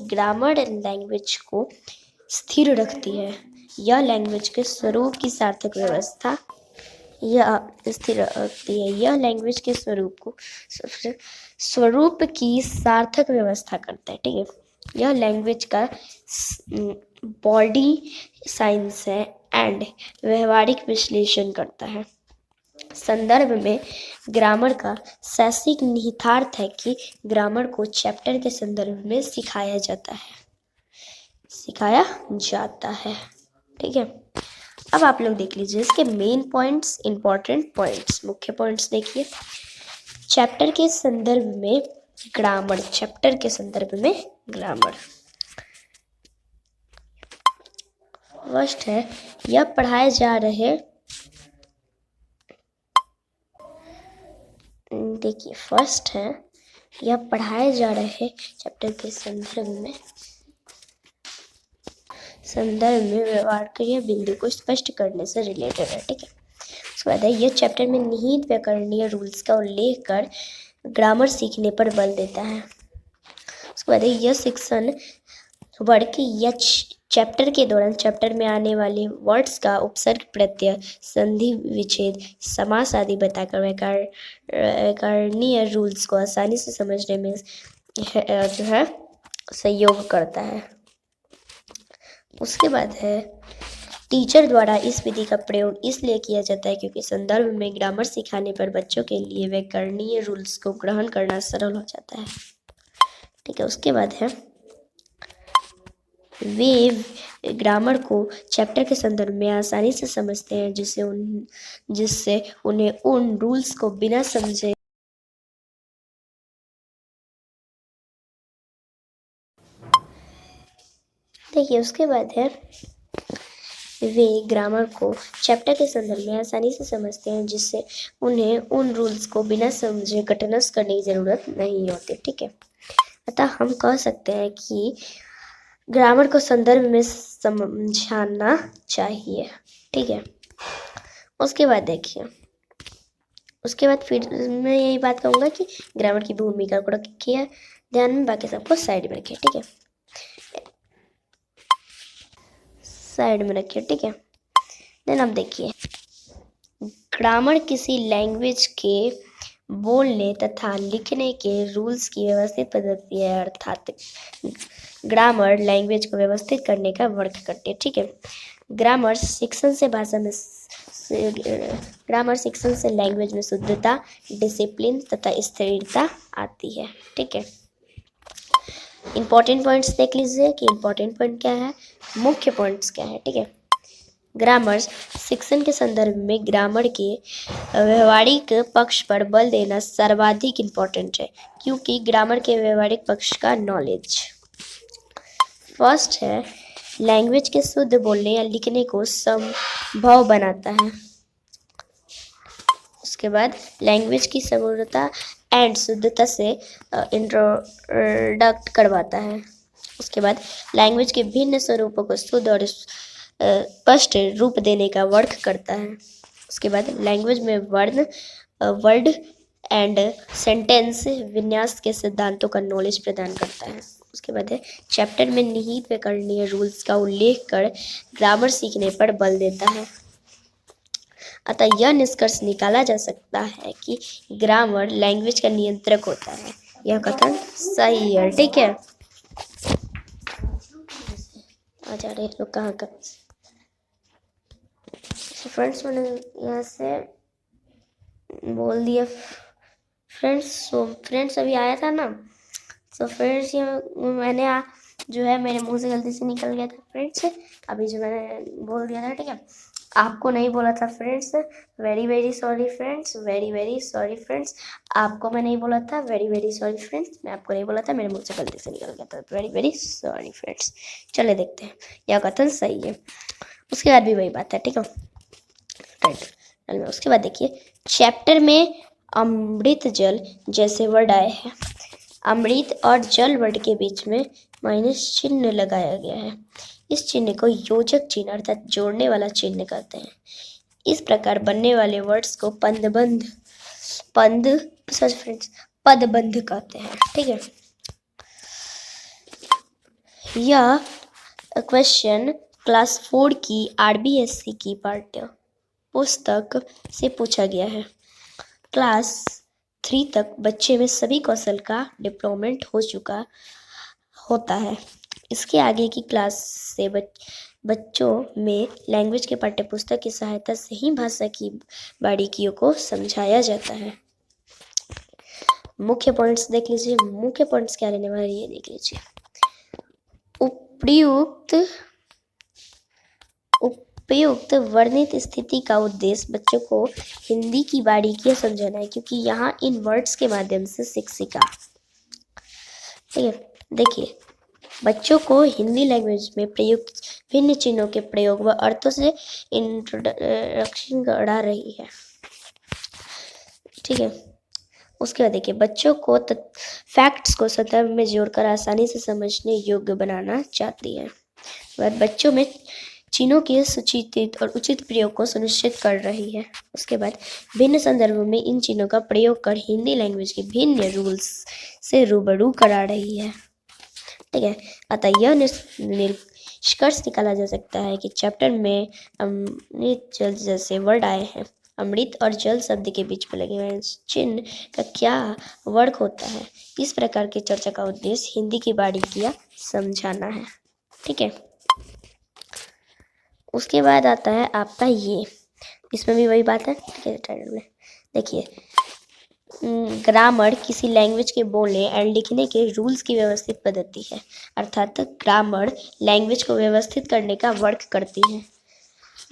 ग्रामर स्थिर को स्थिर रखती है। यह लैंग्वेज के स्वरूप की सार्थक व्यवस्था स्थिर रखती है। यह लैंग्वेज के स्वरूप की सार्थक व्यवस्था करता है। ठीक है, यह लैंग्वेज का बॉडी साइंस है एंड व्यवहारिक विश्लेषण करता है। संदर्भ में ग्रामर का शैक्षिक निहितार्थ है कि ग्रामर को चैप्टर के संदर्भ में सिखाया जाता है। ठीक है, अब आप लोग देख लीजिए इसके मेन पॉइंट्स, इंपॉर्टेंट पॉइंट्स, मुख्य पॉइंट्स देखिए। चैप्टर के संदर्भ में ग्रामर, चैप्टर के संदर्भ में ग्रामर। फर्स्ट है, यह पढ़ाए जा रहे, देखिए फर्स्ट है यह पढ़ाए जा रहे चैप्टर के संदर्भ में व्यवहार क्रिया बिंदु को स्पष्ट करने से रिलेटेड है। ठीक है, उसके बाद है यह चैप्टर में निहित व्याकरणीय रूल्स का उल्लेख कर ग्रामर सीखने पर बल देता है। उसके बाद है यह शिक्षण वर्ग या चैप्टर के दौरान चैप्टर में आने वाले वर्ड्स का उपसर्ग, प्रत्यय, संधि, विच्छेद, समास आदि बताकर व्याकरणीय रूल्स को आसानी से समझने में जो है सहयोग करता है। उसके बाद है टीचर द्वारा इस विधि का प्रयोग इसलिए किया जाता है क्योंकि संदर्भ में ग्रामर सिखाने पर बच्चों के लिए व्याकरणीय रूल्स को ग्रहण करना सरल हो जाता है। ठीक है, उसके बाद है वे ग्रामर को चैप्टर के संदर्भ में आसानी से समझते हैं जिससे उन्हें उन रूल्स को बिना समझे देखिए। उसके बाद है वे ग्रामर को चैप्टर के संदर्भ में आसानी से समझते हैं जिससे उन्हें उन रूल्स को बिना समझे कंटिन्यूस करने की ज़रूरत नहीं होती। ठीक है, अतः हम कह सकते हैं कि ग्रामर को संदर्भ में समझाना चाहिए। ठीक है, उसके बाद देखिए, उसके बाद फिर मैं यही बात कहूँगा कि ग्रामर की भूमिका को रखिए ध्यान में, बाकी सबको साइड में रखिए। ठीक है, साइड में रखिए। ठीक है, देन अब देखिए, ग्रामर किसी लैंग्वेज के बोलने तथा लिखने के रूल्स की व्यवस्थित पद्धति है, अर्थात ग्रामर लैंग्वेज को व्यवस्थित करने का वर्क करती है। ठीक है, ग्रामर शिक्षण से लैंग्वेज में शुद्धता, डिसिप्लिन तथा स्थिरता आती है। ठीक है, इंपॉर्टेंट पॉइंट्स देख लीजिए कि इंपॉर्टेंट पॉइंट क्या है, मुख्य पॉइंट्स क्या है। ठीक है, ग्रामर शिक्षण के संदर्भ में ग्रामर के व्यवहारिक पक्ष पर बल देना सर्वाधिक इम्पोर्टेंट है क्योंकि ग्रामर के व्यवहारिक पक्ष का नॉलेज फर्स्ट है लैंग्वेज के शुद्ध बोलने या लिखने को संभव बनाता है। उसके बाद लैंग्वेज की समरूपता एंड शुद्धता से इंट्रोडक्ट करवाता है। उसके बाद लैंग्वेज के भिन्न स्वरूपों को शुद्ध और स्पष्ट रूप देने का वर्क करता है। उसके बाद लैंग्वेज में वर्ड एंड सेंटेंस विन्यास के सिद्धांतों का नॉलेज प्रदान करता है। उसके बाद है चैप्टर में निहित व्याकरणीय रूल्स का उल्लेख कर ग्रामर सीखने पर बल देता है। अतः यह निष्कर्ष निकाला जा सकता है कि ग्रामर लैंग्वेज का नियंत्रक होता है। यह कथन सही है। ठीक है, आ जा रहे लोग कहाँ का। फ्रेंड्स मैंने यहाँ से बोल दिया फ्रेंड्स। सो फ्रेंड्स अभी आया था ना, सो फ्रेंड्स ये मैंने जो है मेरे मुंह से गलती से निकल गया था फ्रेंड्स, अभी जो मैंने बोल दिया था। ठीक है, आपको नहीं बोला था friends, very very sorry friends, very very sorry friends. आपको मैं नहीं बोला था, वेरी वेरी सॉरी फ्रेंड्स। मैं आपको नहीं बोला था, मेरे मुंह से गलती से निकल गया था, वेरी वेरी सॉरी फ्रेंड्स। चले देखते हैं, यह कथन सही है। उसके बाद भी वही बात है। ठीक है, राइट। उसके बाद देखिए चैप्टर में अमृत जल जैसे वर्ड आए हैं। अमृत और जल वर्ड के बीच में माइनस चिन्ह लगाया गया है। इस चिन्ह को योजक चिन्ह अर्थात जोड़ने वाला चिन्ह कहते हैं। इस प्रकार बनने वाले वर्ड्स को पदबंध कहते हैं। ठीक है, यह क्वेश्चन क्लास 4 की RBSC की पाठ्य पुस्तक से पूछा गया है। क्लास 3 तक बच्चे में सभी कौशल का डेवलपमेंट हो चुका होता है। इसके आगे की क्लास से बच्चों में लैंग्वेज के पाठ्य पुस्तक की सहायता से ही भाषा की बारीकियों को समझाया जाता है। मुख्य पॉइंट्स देख लीजिए। मुख्य पॉइंट्स क्या रहने वाले ये देख लीजिए। उपयुक्त वर्णित स्थिति का उद्देश्य बच्चों को हिंदी की बारीकियां समझाना है, क्योंकि यहाँ इन वर्ड्स के माध्यम से शिक्षिका, ठीक है, देखिए बच्चों को हिंदी लैंग्वेज में प्रयुक्त भिन्न चिन्हों के प्रयोग व अर्थों से इंट्रोडक्शन करा रही है। ठीक है, उसके बाद देखिए बच्चों को फैक्ट्स को संदर्भ में जोड़कर आसानी से समझने योग्य बनाना चाहती है। वह बच्चों में चिन्हों के सुचित और उचित प्रयोग को सुनिश्चित कर रही है। उसके बाद भिन्न संदर्भों में इन चिन्हों का प्रयोग कर हिंदी लैंग्वेज के भिन्न रूल्स से रूबरू करा रही है। ठीक है, अतः यह निष्कर्ष निकाला जा सकता है कि चैप्टर में अमृत जल जैसे वर्ड आए हैं। अमृत और जल शब्द के बीच में लगे हुए चिन्ह का क्या वर्क होता है। इस प्रकार की चर्चा का उद्देश्य हिंदी की बारीकियां समझाना है। ठीक है, उसके बाद आता है आपका ये, इसमें भी वही बात है। ठीक है, टाइटल में देखिए ग्रामर किसी लैंग्वेज के बोलने और लिखने के रूल्स की व्यवस्थित पद्धति है, अर्थात ग्रामर लैंग्वेज को व्यवस्थित करने का वर्क करती है।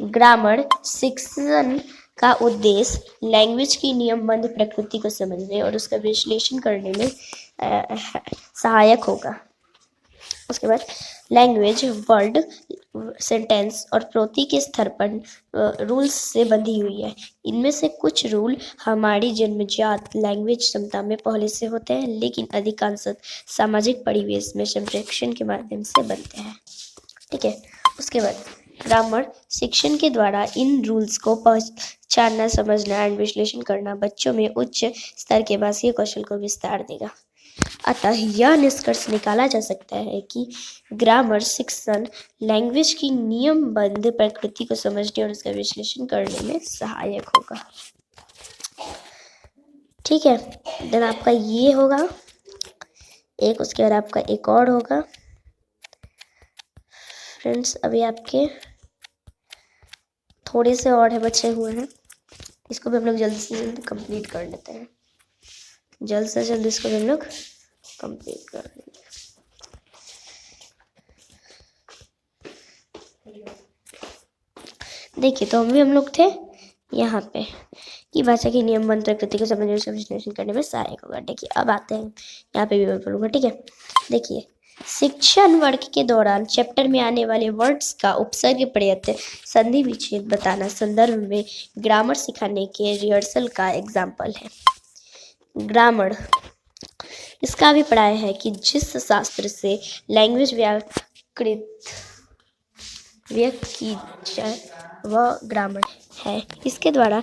ग्रामर शिक्षण का उद्देश्य लैंग्वेज की नियमबद्ध प्रकृति को समझने और उसका विश्लेषण करने में सहायक होगा। उसके बाद लैंग्वेज वर्ड, सेंटेंस और प्रवृत्ति के स्तर पर रूल्स से बंधी हुई है। इनमें से कुछ रूल हमारी जन्मजात लैंग्वेज क्षमता में पहले से होते हैं, लेकिन अधिकांशतः सामाजिक परिवेश में संप्रेषण के माध्यम से बनते हैं। ठीक है, उसके बाद ग्रामर शिक्षण के द्वारा इन रूल्स को पहचानना, समझना और विश्लेषण करना बच्चों में उच्च स्तर के भाषीय कौशल को विस्तार देगा। अतः यह निष्कर्ष निकाला जा सकता है कि ग्रामर शिक्षण लैंग्वेज की नियमबद्ध प्रकृति को समझने और उसका विश्लेषण करने में सहायक होगा। ठीक है, देन आपका ये होगा एक, उसके बाद आपका एक और होगा। फ्रेंड्स अभी आपके थोड़े से और है बचे हुए हैं, इसको भी हम लोग जल्द से जल्द कंप्लीट कर लेते हैं। जल्द से जल्द इसको भी हम लोग कंप्लीट कर लेंगे। देखिए तो हम लोग थे यहाँ पे कि भाषा की नियमबद्ध प्रकृति को समझने और विश्लेषण करने में सहायक होगा। देखिए अब आते हैं यहाँ पे भी मैं बोलूँगा। ठीक है, देखिए शिक्षण वर्ग के दौरान चैप्टर में आने वाले वर्ड्स का उपसर्ग, प्रत्यय, संधि विच्छेद बताना संदर्भ में ग्रामर सिखाने के रिहर्सल का एग्जाम्पल है। ग्रामर इसका भी पढ़ाया है कि जिस शास्त्र से लैंग्वेज व्यक्त की जाए वह ग्रामर है। इसके द्वारा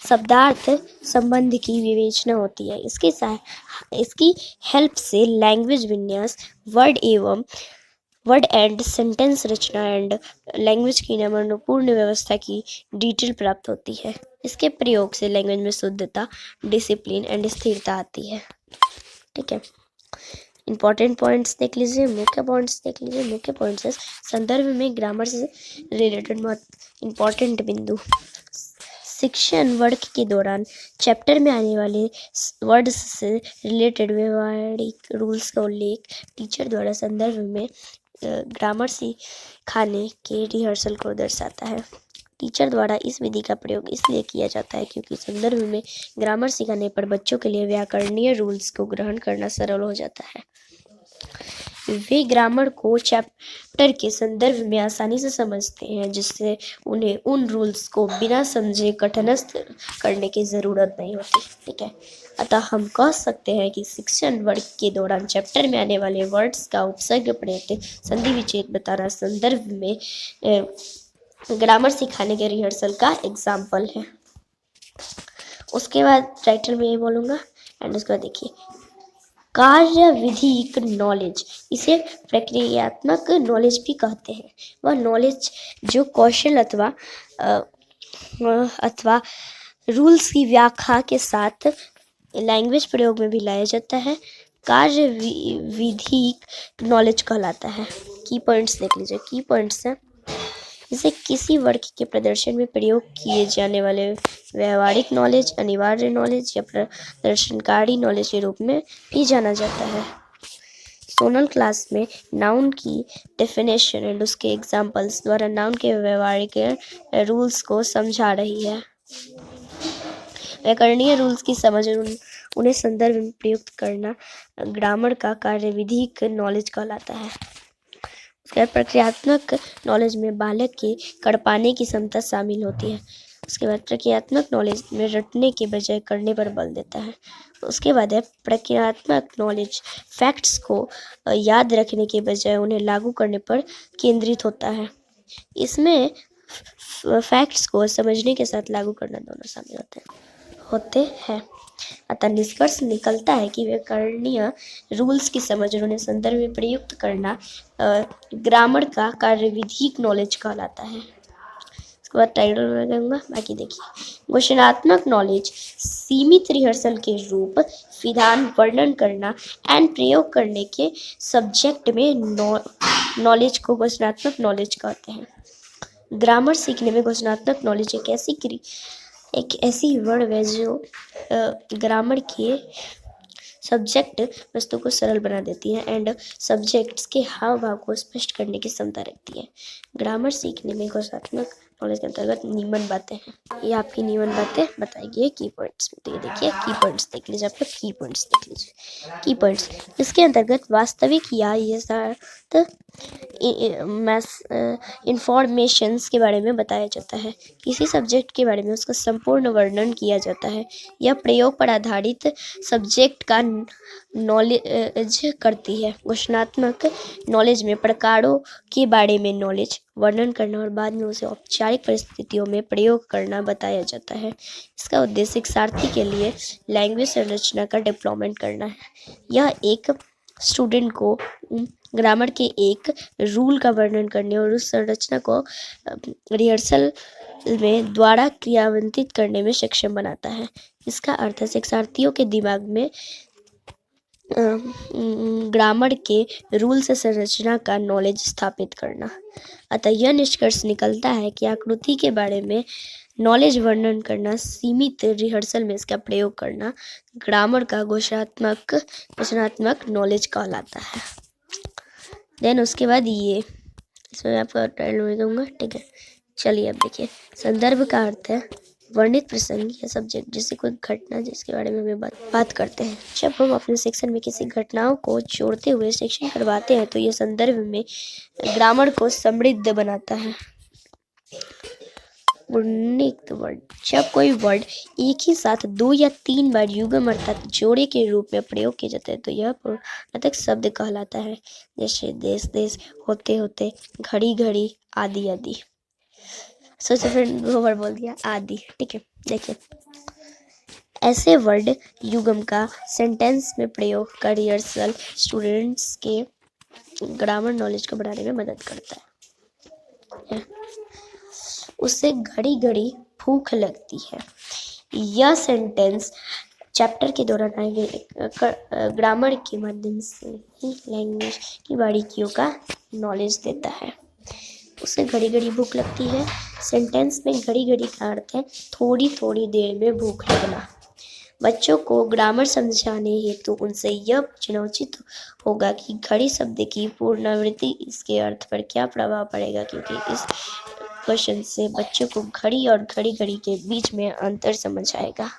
शब्दार्थ संबंध की विवेचना होती है। इसकी हेल्प से लैंग्वेज विन्यास, वर्ड एंड सेंटेंस रचना एंड लैंग्वेज की नमूनापूर्ण व्यवस्था की डिटेल प्राप्त होती है। इसके प्रयोग से लैंग्वेज में शुद्धता, डिसिप्लिन एंड स्थिरता आती है। ठीक है, इंपॉर्टेंट पॉइंट्स देख लीजिए, मुख्य पॉइंट्स देख लीजिए। मुख्य पॉइंट्स है संदर्भ में ग्रामर से रिलेटेड इंपॉर्टेंट बिंदु। शिक्षण वर्ग के दौरान चैप्टर में आने वाले वर्ड्स से रिलेटेड व्यवहारिक रूल्स का उल्लेख टीचर द्वारा संदर्भ में ग्रामर सिखाने के रिहर्सल को दर्शाता है। टीचर द्वारा इस विधि का प्रयोग इसलिए किया जाता है क्योंकि संदर्भ में ग्रामर सिखाने पर बच्चों के लिए व्याकरणीय रूल्स को ग्रहण करना सरल हो जाता है। वे ग्रामर को चैप्टर के संदर्भ में आसानी से समझते हैं, जिससे उन्हें उन रूल्स को बिना समझे कंठस्थ करने की ज़रूरत नहीं होती। ठीक है, अतः हम कह सकते हैं कि शिक्षण वर्ग के दौरान चैप्टर में आने वाले वर्ड्स का उपसर्ग, प्रत्यय, संधि विच्छेद बताना संदर्भ में ग्रामर सिखाने के रिहर्सल का एग्जाम्पल है। उसके बाद टाइटल में ये बोलूँगा एंड उसके बाद देखिए कार्य विधिक नॉलेज, इसे प्रक्रियात्मक नॉलेज भी कहते हैं। वह नॉलेज जो कौशल अथवा रूल्स की व्याख्या के साथ लैंग्वेज प्रयोग में भी लाया जाता है, कार्य विधिक नॉलेज कहलाता है। की पॉइंट्स देख लीजिए। की पॉइंट्स हैं, इसे किसी वर्ग के प्रदर्शन में प्रयोग किए जाने वाले व्यवहारिक नॉलेज, अनिवार्य नॉलेज या प्रदर्शनकारी नॉलेज के रूप में भी जाना जाता है। सोनल क्लास में नाउन की डेफिनेशन एंड उसके एग्जाम्पल्स द्वारा नाउन के व्यवहारिक रूल्स को समझा रही है। व्याकरणीय रूल्स की समझ उन्हें संदर्भ में प्रयुक्त करना ग्रामर का कार्यविधिक नॉलेज कहलाता है। उसके बाद प्रक्रियात्मक नॉलेज में बालक के कर पाने की क्षमता शामिल होती है। उसके बाद प्रक्रियात्मक नॉलेज में रटने के बजाय करने पर बल देता है। उसके बाद है प्रक्रियात्मक नॉलेज फैक्ट्स को याद रखने के बजाय उन्हें लागू करने पर केंद्रित होता है। इसमें फैक्ट्स को समझने के साथ लागू करना दोनों शामिल होते हैं। अतः निष्कर्ष निकलता है कि व्याकरणीय रूल्स की समझ और उन्हें संदर्भ में प्रयुक्त करना ग्रामर का कार्यविधिक नॉलेज कहलाता है। इसके बाद टाइटल में कहूँगा, बाकी देखिए। घोषणात्मक नॉलेज सीमित रिहर्सल के रूप, विधान, वर्णन करना एंड प्रयोग करने के सब्जेक्ट में नॉलेज को घोषणात्मक नॉलेज कहते हैं। ग्रामर सीखने में घोषणात्मक नॉलेज एक ऐसी वर्ड है जो ग्रामर के सब्जेक्ट वस्तु को सरल बना देती है एंड सब्जेक्ट्स के हाव भाव को स्पष्ट करने की क्षमता रखती है। ग्रामर सीखने में घोषणात्मक नॉलेज के अंतर्गत निम्न बातें हैं। ये आपकी निम्न बातें बताएगी की पॉइंट्स में। तो ये देखिए की पॉइंट्स देख लीजिए, आप लोग की पॉइंट्स देख लीजिए। की पॉइंट्स इसके अंतर्गत वास्तविक या यथार्थ इंफॉर्मेशंस के बारे में बताया जाता है। किसी सब्जेक्ट के बारे में उसका संपूर्ण वर्णन किया जाता है। यह प्रयोग पर आधारित सब्जेक्ट का नॉलेज करती है। घोषणात्मक नॉलेज में प्रकारों के बारे में नॉलेज वर्णन करना और बाद में उसे औपचारिक परिस्थितियों में प्रयोग करना बताया जाता है। इसका उद्देश्य शिक्षार्थी के लिए लैंग्वेज संरचना का डेवलपमेंट करना है। यह एक स्टूडेंट को ग्रामर के एक रूल का वर्णन करने और उस संरचना को रिहर्सल में द्वारा क्रियान्वित करने में सक्षम बनाता है। इसका अर्थ है शिक्षार्थियों के दिमाग में ग्रामर के रूल से संरचना का नॉलेज स्थापित करना। अतः यह निष्कर्ष निकलता है कि आकृति के बारे में नॉलेज वर्णन करना, सीमित रिहर्सल में इसका प्रयोग करना ग्रामर का घोषणात्मक नॉलेज कहलाता है। देन उसके बाद ये इसमें आपका टाइटल में दूंगा। ठीक है, चलिए अब देखिए। संदर्भ का अर्थ है वर्णित प्रसंग या सब्जेक्ट, जैसे कोई घटना जिसके बारे में हमें बात करते हैं। जब हम अपने सेक्शन में किसी घटनाओं को जोड़ते हुए सेक्शन करवाते हैं तो यह संदर्भ में ग्रामर को समृद्ध बनाता है। वर्णित वर्ड, जब कोई वर्ड एक ही साथ 2 या 3 बार युग्म अर्थात जोड़े के रूप में प्रयोग किया जाता है तो यह पूर्णार्थक शब्द कहलाता है। जैसे देश देश, होते होते, घड़ी घड़ी, आदि आदि। सोचो फिर 2 बार बोल दिया आदि। ठीक है, देखिए, ऐसे वर्ड युग्म का सेंटेंस में प्रयोग कर रिहर्सल स्टूडेंट्स के ग्रामर नॉलेज को बढ़ाने में मदद करता है। उसे घड़ी घड़ी भूख लगती है। यह सेंटेंस चैप्टर के दौरान आए ग्रामर के माध्यम से ही लैंग्वेज की बारीकियों का नॉलेज देता है। उसे घड़ी घड़ी भूख लगती है। सेंटेंस में घड़ी घड़ी का अर्थ है थोड़ी थोड़ी देर में भूख लगना। बच्चों को ग्रामर समझाने हेतु उनसे यह पूछना उचित होगा कि घड़ी शब्द की पुनरावृत्ति इसके अर्थ पर क्या प्रभाव पड़ेगा, क्योंकि इस क्वेश्चन से बच्चों को घड़ी और घड़ी घड़ी के बीच में अंतर समझ आएगा।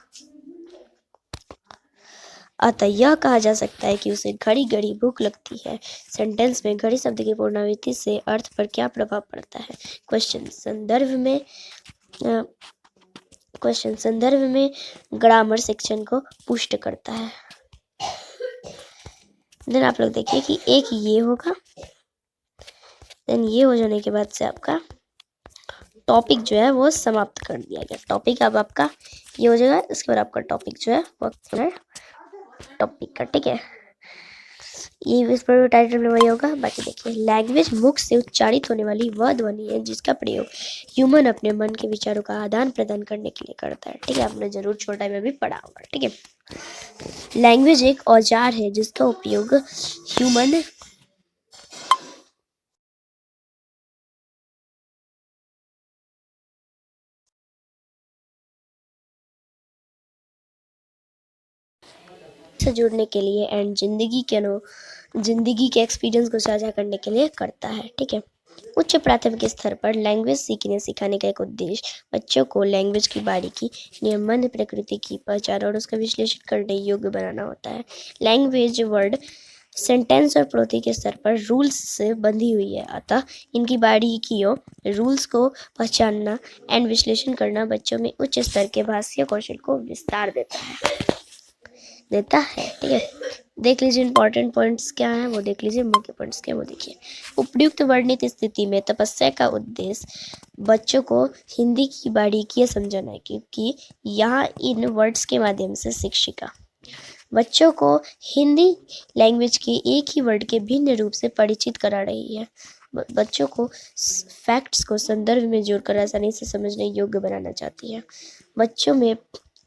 अतः यह कहा जा सकता है कि उसे घड़ी घड़ी भूख लगती है। सेंटेंस में घड़ी शब्द की पुनरावृत्ति से अर्थ पर क्या प्रभाव पड़ता है। क्वेश्चन संदर्भ में ग्रामर सेक्शन को पुष्ट करता है। देन आप लोग देखिए कि एक ये होगा, देन ये हो जाने के बाद से आपका टॉपिक जो है वो समाप्त कर दिया गया। टॉपिक अब आपका ये हो जाएगा, इसके बाद आपका टॉपिक जो है वो टॉपिक का, ठीक है। ये इस पर टाइटल में वही होगा। बाकी देखिए, लैंग्वेज मुख से उच्चारित होने वाली वह ध्वनि है जिसका प्रयोग ह्यूमन अपने मन के विचारों का आदान प्रदान करने के लिए करता है, ठीक है। आपने जरूर छोटा में भी पढ़ा होगा, ठीक है। लैंग्वेज एक औजार है जिसका उपयोग ह्यूमन से जुड़ने के लिए एंड जिंदगी के एक्सपीरियंस को साझा करने के लिए करता है, ठीक है। उच्च प्राथमिक स्तर पर लैंग्वेज सीखने सिखाने का एक उद्देश्य बच्चों को लैंग्वेज की बारीकी, नियमबद्ध प्रकृति की पहचान और उसका विश्लेषण करने योग्य बनाना होता है। लैंग्वेज वर्ड सेंटेंस और प्रवृत्ति के स्तर पर रूल्स से बंधी हुई है, अतः इनकी बारीकियों रूल्स को पहचानना एंड विश्लेषण करना बच्चों में उच्च स्तर के भाषा कौशल को विस्तार देता है, ठीक है। देख लीजिए इंपॉर्टेंट पॉइंट्स क्या है वो देख लीजिए, मुख्य पॉइंट्स क्या वो देखिए। उपयुक्त वर्णित स्थिति में तपस्या का उद्देश्य बच्चों को हिंदी की बारीकियां समझाना है, क्योंकि यहाँ इन वर्ड्स के माध्यम से शिक्षिका बच्चों को हिंदी लैंग्वेज के एक ही वर्ड के भिन्न रूप से परिचित करा रही है। बच्चों को फैक्ट्स को संदर्भ में जोड़कर आसानी से समझने योग्य बनाना चाहती है। बच्चों में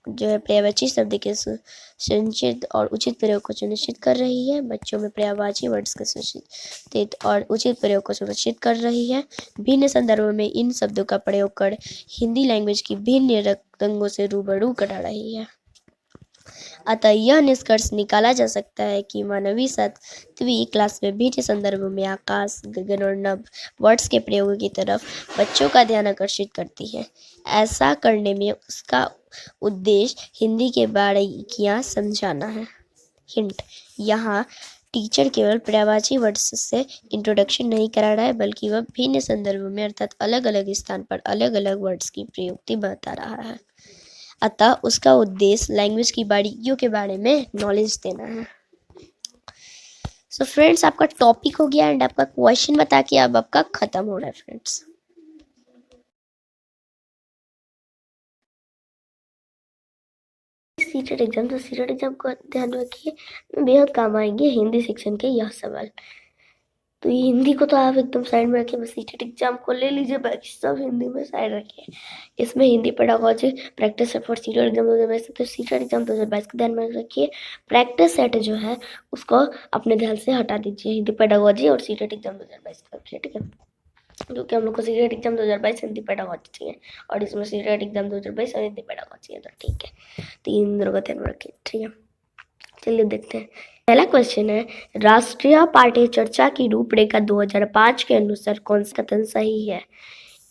जो है पर्यायवाची शब्द के सुनिश्चित और उचित प्रयोग को सुनिश्चित कर रही है। बच्चों में पर्यायवाची वर्ड्स के सुनिश्चित और उचित प्रयोग को सुनिश्चित कर रही है। भिन्न संदर्भों में इन शब्दों का प्रयोग कर हिंदी लैंग्वेज की भिन्न रंगों से रूबरू करा रही है। अतः यह निष्कर्ष निकाला जा सकता है कि मानवीय सातवीं क्लास में भिन्न संदर्भों में आकाश, गगन और नभ वर्ड्स के प्रयोग की तरफ बच्चों का ध्यान आकर्षित करती है। ऐसा करने में उसका उद्देश्य हिंदी के बारीकियां समझाना है। हिंट, यहाँ टीचर केवल पर्यायवाची वर्ड्स से इंट्रोडक्शन नहीं करा रहा है, बल्कि वह भिन्न संदर्भों में अर्थात अलग अलग स्थान पर अलग अलग वर्ड्स की प्रयुक्ति बता रहा है। अतः उसका उद्देश्य लैंग्वेज की बारीकियों के बारे में नॉलेज देना है। सो फ्रेंड्स, आपका टॉपिक हो गया एंड आपका क्वेश्चन बता के अब आपका खत्म हो रहा है फ्रेंड्स। सीटेट एग्जाम, तो सीटेट एग्जाम को ध्यान रखिए, बेहद काम आएंगे हिंदी सेक्शन के यह सवाल। तो ये हिंदी को तो आप एकदम साइड में रखिए, बस सीटेट एग्जाम को ले लीजिए, बाकी सब हिंदी में साइड रखिए। इसमें Hindi pedagogy practice set for CTET exam 2022, तो सीटेट एग्जाम 2022 को ध्यान में रखिए। प्रैक्टिस सेट जो है उसको अपने ध्यान से हटा दीजिए, हिंदी पेडागोजी और सीटेट एग्जाम 2022 का, ठीक है। क्योंकि हम लोग को सीटेट एग्जाम 2022 हिंदी पेडागोजी चाहिए और इसमें सीटेट एग्जाम 2022 और हिंदी पेडागोजी है, तो ठीक है। तो इन दोनों का ध्यान में रखिए, ठीक है। चलिए देखते हैं। पहला क्वेश्चन है, राष्ट्रीय पाठ्य चर्चा की रूपरेखा 2005 के अनुसार कौन सा कथन सही है।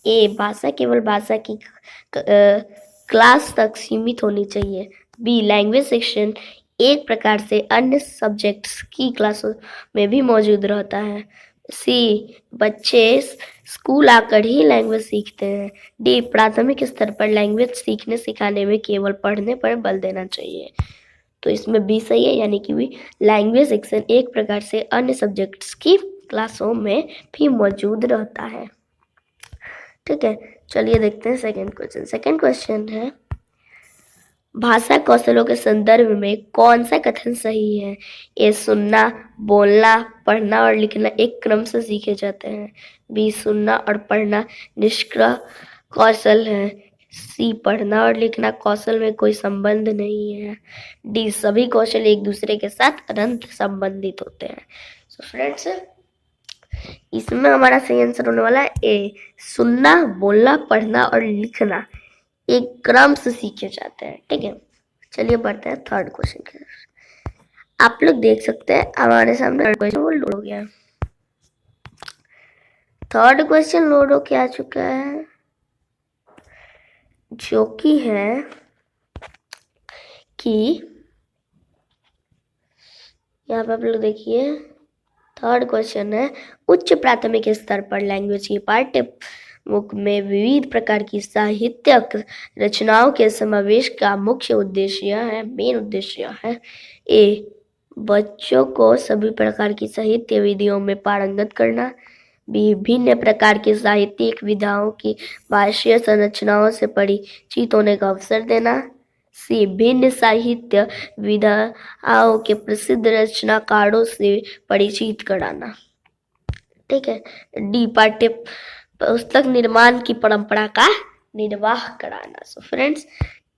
ए, भाषा केवल भाषा की क्लास तक सीमित होनी चाहिए। बी, लैंग्वेज सेक्शन एक प्रकार से अन्य सब्जेक्ट्स की क्लासों में भी मौजूद रहता है। सी, बच्चे स्कूल आकर ही लैंग्वेज सीखते हैं। डी, प्राथमिक स्तर पर लैंग्वेज सीखने सिखाने में केवल पढ़ने पर बल देना चाहिए। तो इसमें बी सही है, यानी कि लैंग्वेज सेक्शन एक प्रकार से अन्य सब्जेक्ट्स की क्लासों में भी मौजूद रहता है, ठीक है। चलिए देखते हैं सेकंड क्वेश्चन। सेकंड क्वेश्चन है, भाषा कौशलों के संदर्भ में कौन सा कथन सही है? ए, सुनना, बोलना, पढ़ना और लिखना एक क्रम से सीखे जाते हैं। बी, सुनना और पढ़ना निष्क्रिय कौशल है। सी, पढ़ना और लिखना कौशल में कोई संबंध नहीं है। डी, सभी कौशल एक दूसरे के साथ अनंत संबंधित होते हैं। सो फ्रेंड्स, इसमें हमारा सही आंसर होने वाला है ए, सुनना, बोलना, पढ़ना और लिखना एक क्रम से सीखे जाते हैं। ठीक है, चलिए बढ़ते हैं थर्ड क्वेश्चन की तरफ। आप लोग देख सकते हैं हमारे सामने थर्ड क्वेश्चन वो लोड हो गया। थर्ड क्वेश्चन लोड होके आ चुका है, जो कि है कि यहाँ पे आप लोग देखिए, थर्ड क्वेश्चन है उच्च प्राथमिक स्तर पर लैंग्वेज की पाठ्य मुख में विविध प्रकार की साहित्यिक रचनाओं के समावेश का मुख्य उद्देश्य है, मेन उद्देश्य है। ए, बच्चों को सभी प्रकार की साहित्य विधियों में पारंगत करना। बी, भिन्न प्रकार की साहित्यिक विधाओं की भाषीय संरचनाओं से परिचित होने का अवसर देना। सी, भिन्न साहित्य विधाओं के प्रसिद्ध रचनाकारों से परिचित कराना। ठीक है। डी, पाठ्य पुस्तक निर्माण की परंपरा का निर्वाह कराना। सो फ्रेंड्स,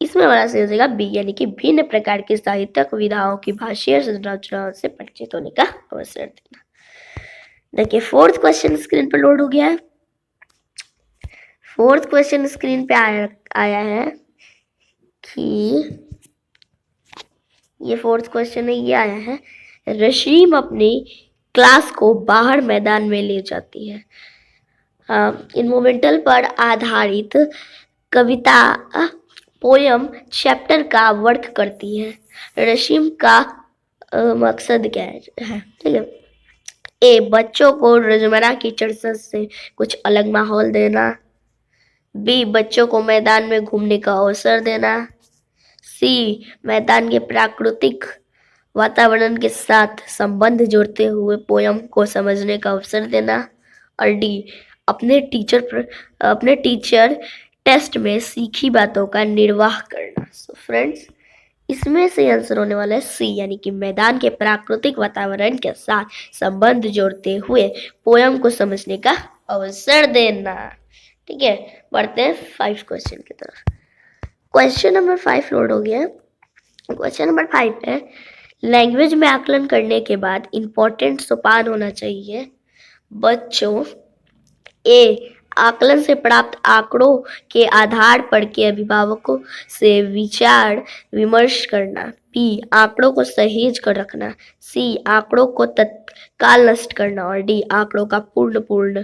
इसमें हमारा सही हो जाएगा बी, यानी कि भिन्न प्रकार की साहित्यिक विधाओं की भाषीय संरचनाओं से परिचित होने का अवसर देना। देखिए फोर्थ क्वेश्चन स्क्रीन पर लोड हो गया है। फोर्थ क्वेश्चन स्क्रीन पे आया है कि ये फोर्थ क्वेश्चन है, ये आया है, रशीम अपनी क्लास को बाहर मैदान में ले जाती है। इन मोमेंटल पर आधारित कविता पोयम चैप्टर का वर्क करती है। रशीम का मकसद क्या है? ठीक है। ए, बच्चों को रोजमर्रा की चर्चा से कुछ अलग माहौल देना। बी, बच्चों को मैदान में घूमने का अवसर देना। सी, मैदान के प्राकृतिक वातावरण के साथ संबंध जोड़ते हुए पोयम को समझने का अवसर देना। और डी, अपने टीचर टेस्ट में सीखी बातों का निर्वाह करना। सो फ्रेंड्स, इसमें से आंसर होने वाला है सी, यानी कि मैदान के प्राकृतिक वातावरण के साथ संबंध जोड़ते हुए पोयम को समझने का अवसर देना। ठीक है, बढ़ते हैं 5 क्वेश्चन की तरफ। क्वेश्चन नंबर 5 लोड हो गया। क्वेश्चन नंबर 5 है, लैंग्वेज में आकलन करने के बाद इंपॉर्टेंट सोपान होना चाहिए। बच्चों, ए, आकलन से प्राप्त आंकड़ों के आधार पर के अभिभावकों से विचार विमर्श करना। बी, आंकड़ों को सहेज कर रखना। सी, आंकड़ों को तत्काल नष्ट करना। और डी, आंकड़ों का पूर्ण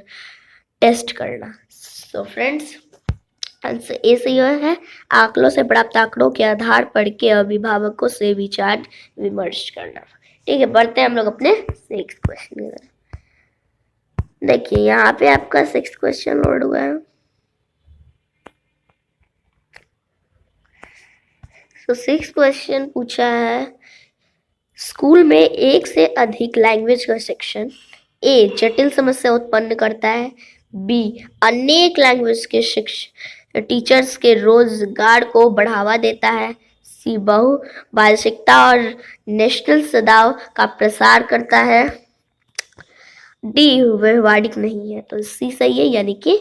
टेस्ट करना। सो फ्रेंड्स, आंसर ए सही है, आंकड़ों से प्राप्त आंकड़ों के आधार पर के अभिभावकों से विचार विमर्श करना। ठीक है, बढ़ते हैं हम लोग अपने 6 क्वेश्चन की तरफ। देखिए यहाँ पे आपका 6 क्वेश्चन लोड हुआ है। तो 6 क्वेश्चन पूछा है, स्कूल में एक से अधिक लैंग्वेज का सेक्शन ए, जटिल समस्या उत्पन्न करता है। बी, अनेक लैंग्वेज के टीचर्स के रोजगार को बढ़ावा देता है। सी, बहुभाषिकता और नेशनल सदाव का प्रसार करता है। डी, व्यवहारिक नहीं है। तो सी सही है, यानी कि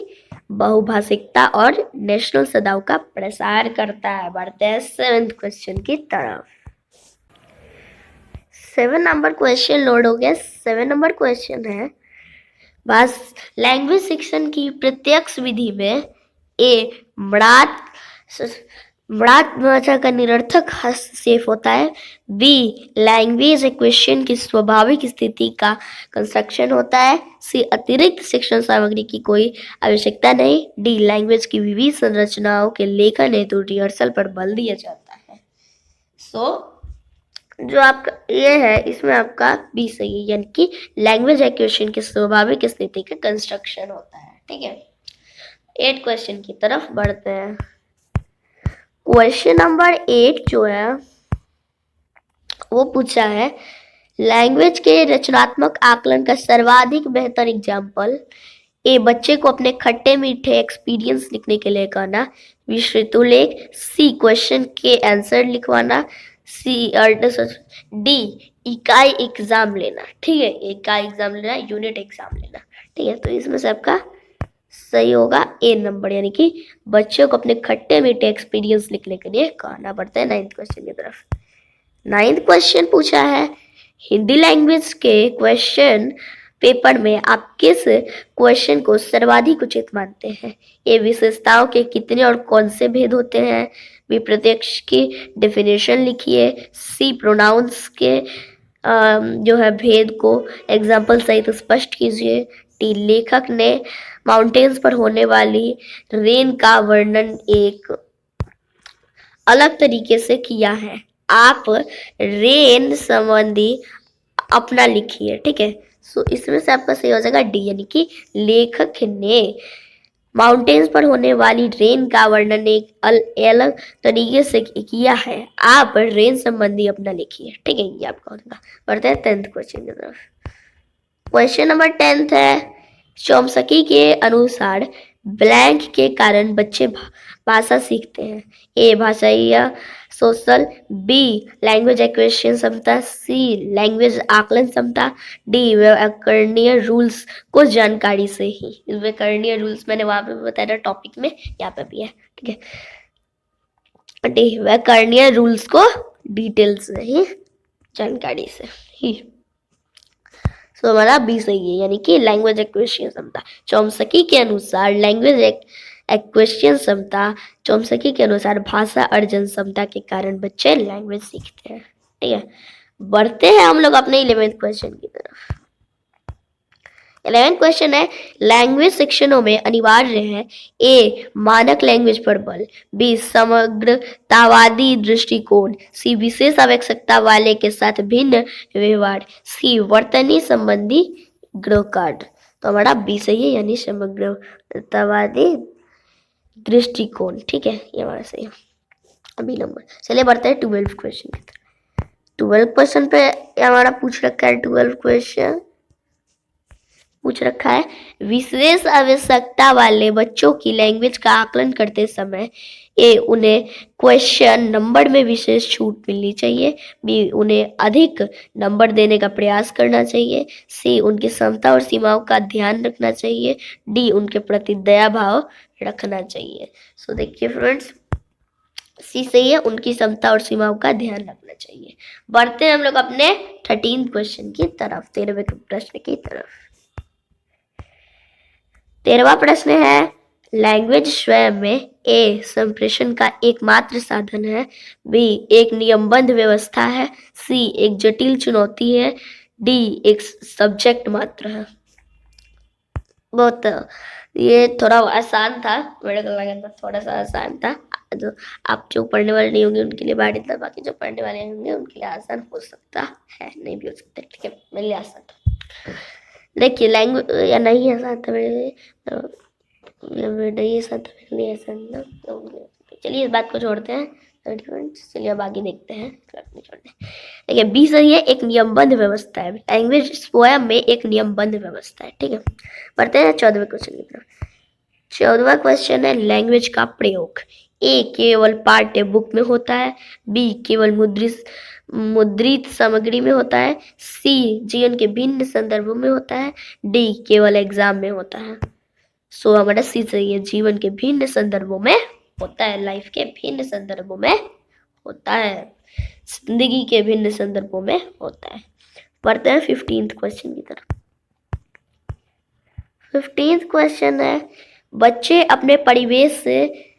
बहुभाषिकता और नेशनल सदाव का प्रसार करता है। बढ़ते हैं 7th क्वेश्चन की तरफ। 7 नंबर क्वेश्चन लोड हो गया। 7 नंबर क्वेश्चन है, बस लैंग्वेज शिक्षण की प्रत्यक्ष विधि में ए, मृत भाषा का निरर्थक हस्तक्षेप होता है। बी, लैंग्वेज एक्वेशन की स्वाभाविक स्थिति का कंस्ट्रक्शन होता है। सी, अतिरिक्त शिक्षण सामग्री की कोई आवश्यकता नहीं। डी, लैंग्वेज की विविध संरचनाओं के लेखन हेतु रिहर्सल पर बल दिया जाता है। जो आपका ये है, इसमें आपका बी सही है, यानी कि लैंग्वेज एक्वेशन की स्वाभाविक स्थिति का कंस्ट्रक्शन होता है। ठीक है, 8 क्वेश्चन की तरफ बढ़ते हैं। क्वेश्चन नंबर 8 जो है वो पूछा है, लैंग्वेज के रचनात्मक आकलन का सर्वाधिक बेहतर एग्जाम्पल ए बच्चे को अपने खट्टे मीठे एक्सपीरियंस लिखने के लिए कहना, विषय तो लेख, सी क्वेश्चन के आंसर लिखवाना, सी डी इकाई एग्जाम लेना। ठीक है, इकाई एग्जाम लेना, यूनिट एग्जाम लेना। ठीक है, तो इसमें से आपका सही होगा ए नंबर, यानी कि बच्चों को अपने खट्टे मीठे एक्सपीरियंस लिखने के लिए कहना पड़ता है। 9th क्वेश्चन की तरफ। 9th क्वेश्चन पूछा है, हिंदी लैंग्वेज के क्वेश्चन पेपर में आप किस क्वेश्चन को सर्वाधिक उचित मानते हैं? ए विशेषताओं के कितने और कौन से भेद होते हैं, बी प्रत्यक्ष की डेफिनेशन लिखिए, सी प्रोनाउंस के जो है भेद को एग्जाम्पल सहित स्पष्ट कीजिए, डी लेखक ने माउंटेन्स पर होने वाली रेन का वर्णन एक अलग तरीके से किया है। आप रेन संबंधी अपना लिखिए। ठीक है, सो इसमें से आपका सही हो जाएगा डी, यानी कि लेखक ने माउंटेन्स पर होने वाली रेन का वर्णन एक अलग तरीके से किया है। आप रेन संबंधी अपना लिखिए। ठीक है, ये आपका होगा। बढ़ते हैं 10th क्वेश्चन की तरफ। क्वेश्चन नंबर 10 है, चोम्स्की के अनुसार ब्लैंक के कारण बच्चे भाषा सीखते हैं। ए भाषाई सोशल, बी लैंग्वेज एक्विजिशन क्षमता, सी लैंग्वेज आकलन क्षमता, डी व्याकरणीय रूल्स को जानकारी से ही। व्याकरणीय रूल्स मैंने वहां पे बताया था टॉपिक में, यहाँ पे भी है। ठीक है, डी व्याकरणीय रूल्स को डिटेल से ही, जानकारी से ही। तो हमारा बी सही है, यानी कि लैंग्वेज एक्विजिशन क्षमता। चोम्स्की के अनुसार लैंग्वेज एक्विजिशन क्षमता, चोम्स्की के अनुसार भाषा अर्जन क्षमता के कारण बच्चे लैंग्वेज सीखते हैं। ठीक है, बढ़ते हैं हम लोग अपने 11th क्वेश्चन की तरफ। 11th क्वेश्चन है, लैंग्वेज शिक्षणों में अनिवार्य है ए मानक लैंग्वेज पर बल, बी समग्रतावादी दृष्टिकोण, सी विशेष आवश्यकता वाले के साथ भिन्न व्यवहार, सी वर्तनी संबंधी गृह कार्य। तो हमारा बी सही है, यानी समग्रतावादी दृष्टिकोण। ठीक है, ये हमारा सही है, अभी नंबर। चलिए बढ़ते हैं 12th क्वेश्चन की तरफ। 12th क्वेश्चन पे हमारा पूछ रखा है, 12th क्वेश्चन पूछ रखा है, विशेष आवश्यकता वाले बच्चों की लैंग्वेज का आकलन करते समय ए उन्हें क्वेश्चन नंबर में विशेष छूट मिलनी चाहिए, बी उन्हें अधिक नंबर देने का प्रयास करना चाहिए, सी उनकी क्षमता और सीमाओं का ध्यान रखना चाहिए, डी उनके प्रति दया भाव रखना चाहिए। सो देखिए फ्रेंड्स, सी सही है, उनकी क्षमता और सीमाओं का ध्यान रखना चाहिए। बढ़ते हैं हम लोग अपने 13th क्वेश्चन की तरफ, 13वें प्रश्न की तरफ। 13वां प्रश्न है, लैंग्वेज स्वयं में ए संप्रेषण का एकमात्र साधन है, बी एक नियमबद्ध व्यवस्था है, सी एक जटिल चुनौती है, डी एक सब्जेक्ट मात्र है। बहुत ये थोड़ा आसान था, मेरे को लगा था थोड़ा सा आसान था। जो आप जो पढ़ने वाले नहीं होंगे उनके लिए भारी था, बाकी जो पढ़ने वाले होंगे उनके लिए आसान हो सकता है, नहीं भी हो सकता। ठीक है, मेरे लिए आसान था। देखिए लैंग्वेज या नहीं आसान था मेरे लिए, नहीं आसान था मेरे लिए, आसान था। चलिए इस बात को छोड़ते हैं, चलिए अब आगे देखते हैं। देखिए बी सही है, एक नियमबद्ध व्यवस्था है। लैंग्वेज स्वयं में एक नियमबद्ध व्यवस्था है। ठीक है, बढ़ते हैं 14वें क्वेश्चन की तरफ। 14वां क्वेश्चन है, लैंग्वेज का प्रयोग ए केवल पाठ्य बुक में होता है, बी केवल मुद्रित सामग्री में होता है, सी जीवन के भिन्न संदर्भों में होता है, डी केवल एग्जाम में होता है। सो हमारा सी सही है, जीवन के भिन्न संदर्भों में होता है, लाइफ के भिन्न संदर्भों में होता है, जिंदगी के भिन्न संदर्भों में होता है। बढ़ते हैं 15th क्वेश्चन की तरफ। 15th क्वेश्चन है, बच्चे अपने परिवेश से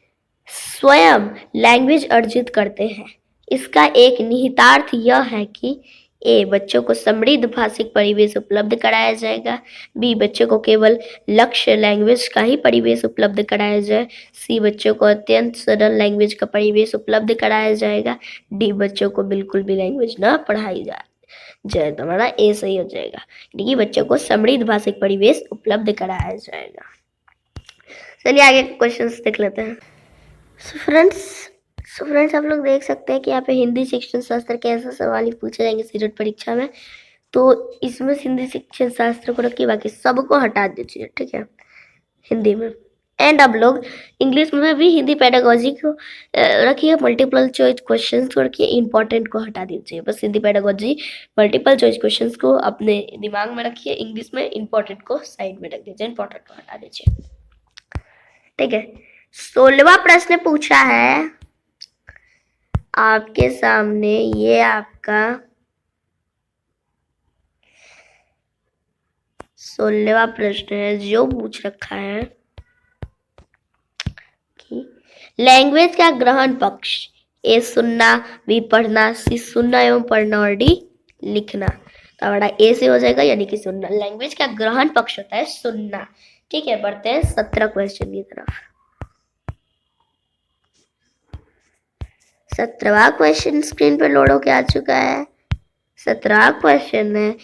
स्वयं लैंग्वेज अर्जित करते हैं। इसका एक निहितार्थ यह है कि ए बच्चों को समृद्ध भाषिक परिवेश उपलब्ध कराया जाएगा, बी बच्चों को केवल लक्ष्य लैंग्वेज का ही परिवेश उपलब्ध कराया जाए, सी बच्चों को अत्यंत सरल लैंग्वेज का परिवेश उपलब्ध कराया जाएगा, डी बच्चों को बिल्कुल भी लैंग्वेज न पढ़ाई जाए। तो हमारा ए सही हो जाएगा, डी बच्चों को समृद्ध भाषिक परिवेश उपलब्ध कराया जाएगा। चलिए आगे क्वेश्चंस देख लेते हैं। सो फ्रेंड्स आप लोग देख सकते हैं कि यहाँ पे हिंदी शिक्षण शास्त्र के ऐसे सवाल ही पूछे जाएंगे सीटेट परीक्षा में, तो इसमें हिंदी शिक्षण शास्त्र को रखिए, बाकी सबको हटा दीजिए। ठीक है, हिंदी में। एंड अब लोग इंग्लिश में भी हिंदी पेडागोजी को रखिए, मल्टीपल चॉइस क्वेश्चंस को रखिए, इंपॉर्टेंट को हटा दीजिए। बस Hindi pedagogy multiple choice questions को अपने दिमाग में रखिए, इंग्लिश में इंपॉर्टेंट को साइड में रख दीजिए, इंपॉर्टेंट को हटा दीजिए। ठीक है, 16वां प्रश्न पूछा है आपके सामने। ये आपका 16वां प्रश्न है जो पूछ रखा है कि लैंग्वेज का ग्रहण पक्ष, ए सुनना, बी पढ़ना, सी सुनना एवं पढ़ना और डी लिखना। तो हमारा ए से हो जाएगा, यानी कि सुनना। लैंग्वेज का ग्रहण पक्ष होता है सुनना। ठीक है, बढ़ते हैं 17 क्वेश्चन की तरफ। 17वां क्वेश्चन स्क्रीन पर लोड होके आ चुका है। 17वां क्वेश्चन है,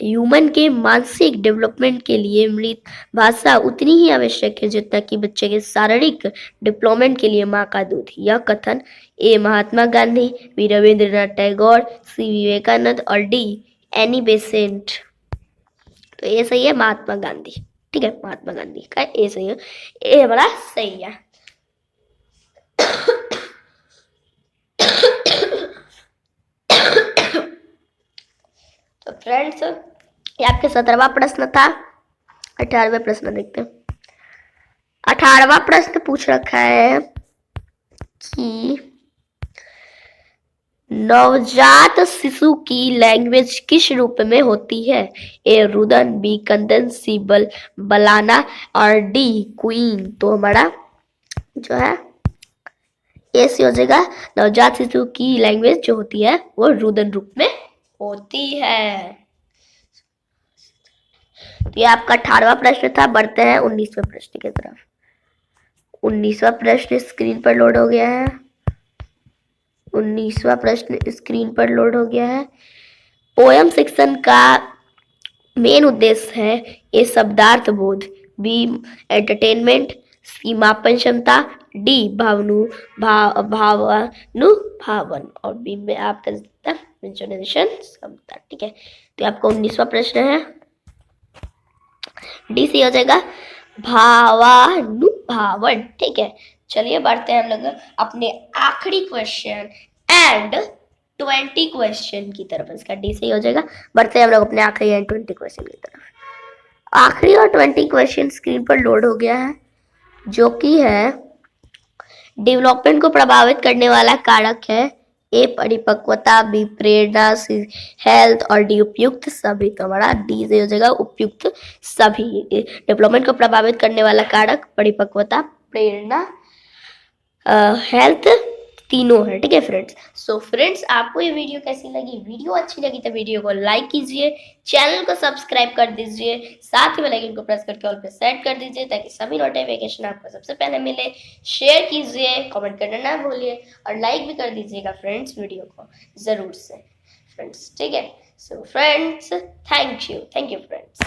ह्यूमन के मानसिक डेवलपमेंट के लिए मृत भाषा उतनी ही आवश्यक है जितना कि बच्चे के शारीरिक डेवलपमेंट के लिए माँ का दूध। यह कथन ए महात्मा गांधी, बी रविंद्रनाथ टैगोर, सी विवेकानंद और डी एनी बेसेंट। तो ये सही है, महात्मा गांधी। ठीक है, महात्मा गांधी का ए सही है, ए हमारा सही है। तो फ्रेंड्स, ये आपके 17वां प्रश्न था। 18वां प्रश्न देखते हैं। 18वां प्रश्न पूछ रखा है कि नवजात शिशु की लैंग्वेज किस रूप में होती है? ए रुदन, बी कंदन, सी बलाना और डी क्वीन। तो हमारा जो है ए से हो जाएगा, नवजात शिशु की लैंग्वेज जो होती है वो रुदन रूप में होती है। तो ये आपका 18वां प्रश्न था। बढ़ते हैं 19वें प्रश्न की तरफ। 19वां प्रश्न स्क्रीन पर लोड हो गया है। 19वां प्रश्न स्क्रीन पर लोड हो गया है। पोयम सेक्शन का मेन उद्देश्य है ए शब्दार्थ बोध, बी एंटरटेनमेंट, सी मापन क्षमता, डी भावन और बी में आप कर सकते हैं मेंशनेशन क्षमता। ठीक है, तो आपका 19वां प्रश्न है, डी से हो जाएगा भावानुभावन। ठीक है, चलिए बढ़ते हैं हम लोग अपने आखिरी क्वेश्चन एंड 20 क्वेश्चन की तरफ। इसका डी से हो जाएगा। बढ़ते हैं हम लोग अपने आखिरी एंड 20 क्वेश्चन की तरफ। आखिरी और 20 क्वेश्चन स्क्रीन पर लोड हो गया है, जो कि है डेवलपमेंट को प्रभावित करने वाला कारक है ए परिपक्वता, बी प्रेरणा, सी हेल्थ और डी उपयुक्त सभी। तो हमारा डी से हो जाएगा उपयुक्त सभी। डेवलपमेंट को प्रभावित करने वाला कारक परिपक्वता, प्रेरणा, हेल्थ तीनों है। ठीक है फ्रेंड्स। सो फ्रेंड्स, आपको ये वीडियो कैसी लगी? वीडियो अच्छी लगी तो वीडियो को लाइक कीजिए, चैनल को सब्सक्राइब कर दीजिए, साथ ही बेल आइकन को प्रेस करके ऑल पे सेट कर दीजिए ताकि सभी नोटिफिकेशन आपको सबसे पहले मिले। शेयर कीजिए, कमेंट करना ना भूलिए और लाइक भी कर दीजिएगा फ्रेंड्स वीडियो को जरूर से फ्रेंड्स। ठीक है, so friends, thank you friends.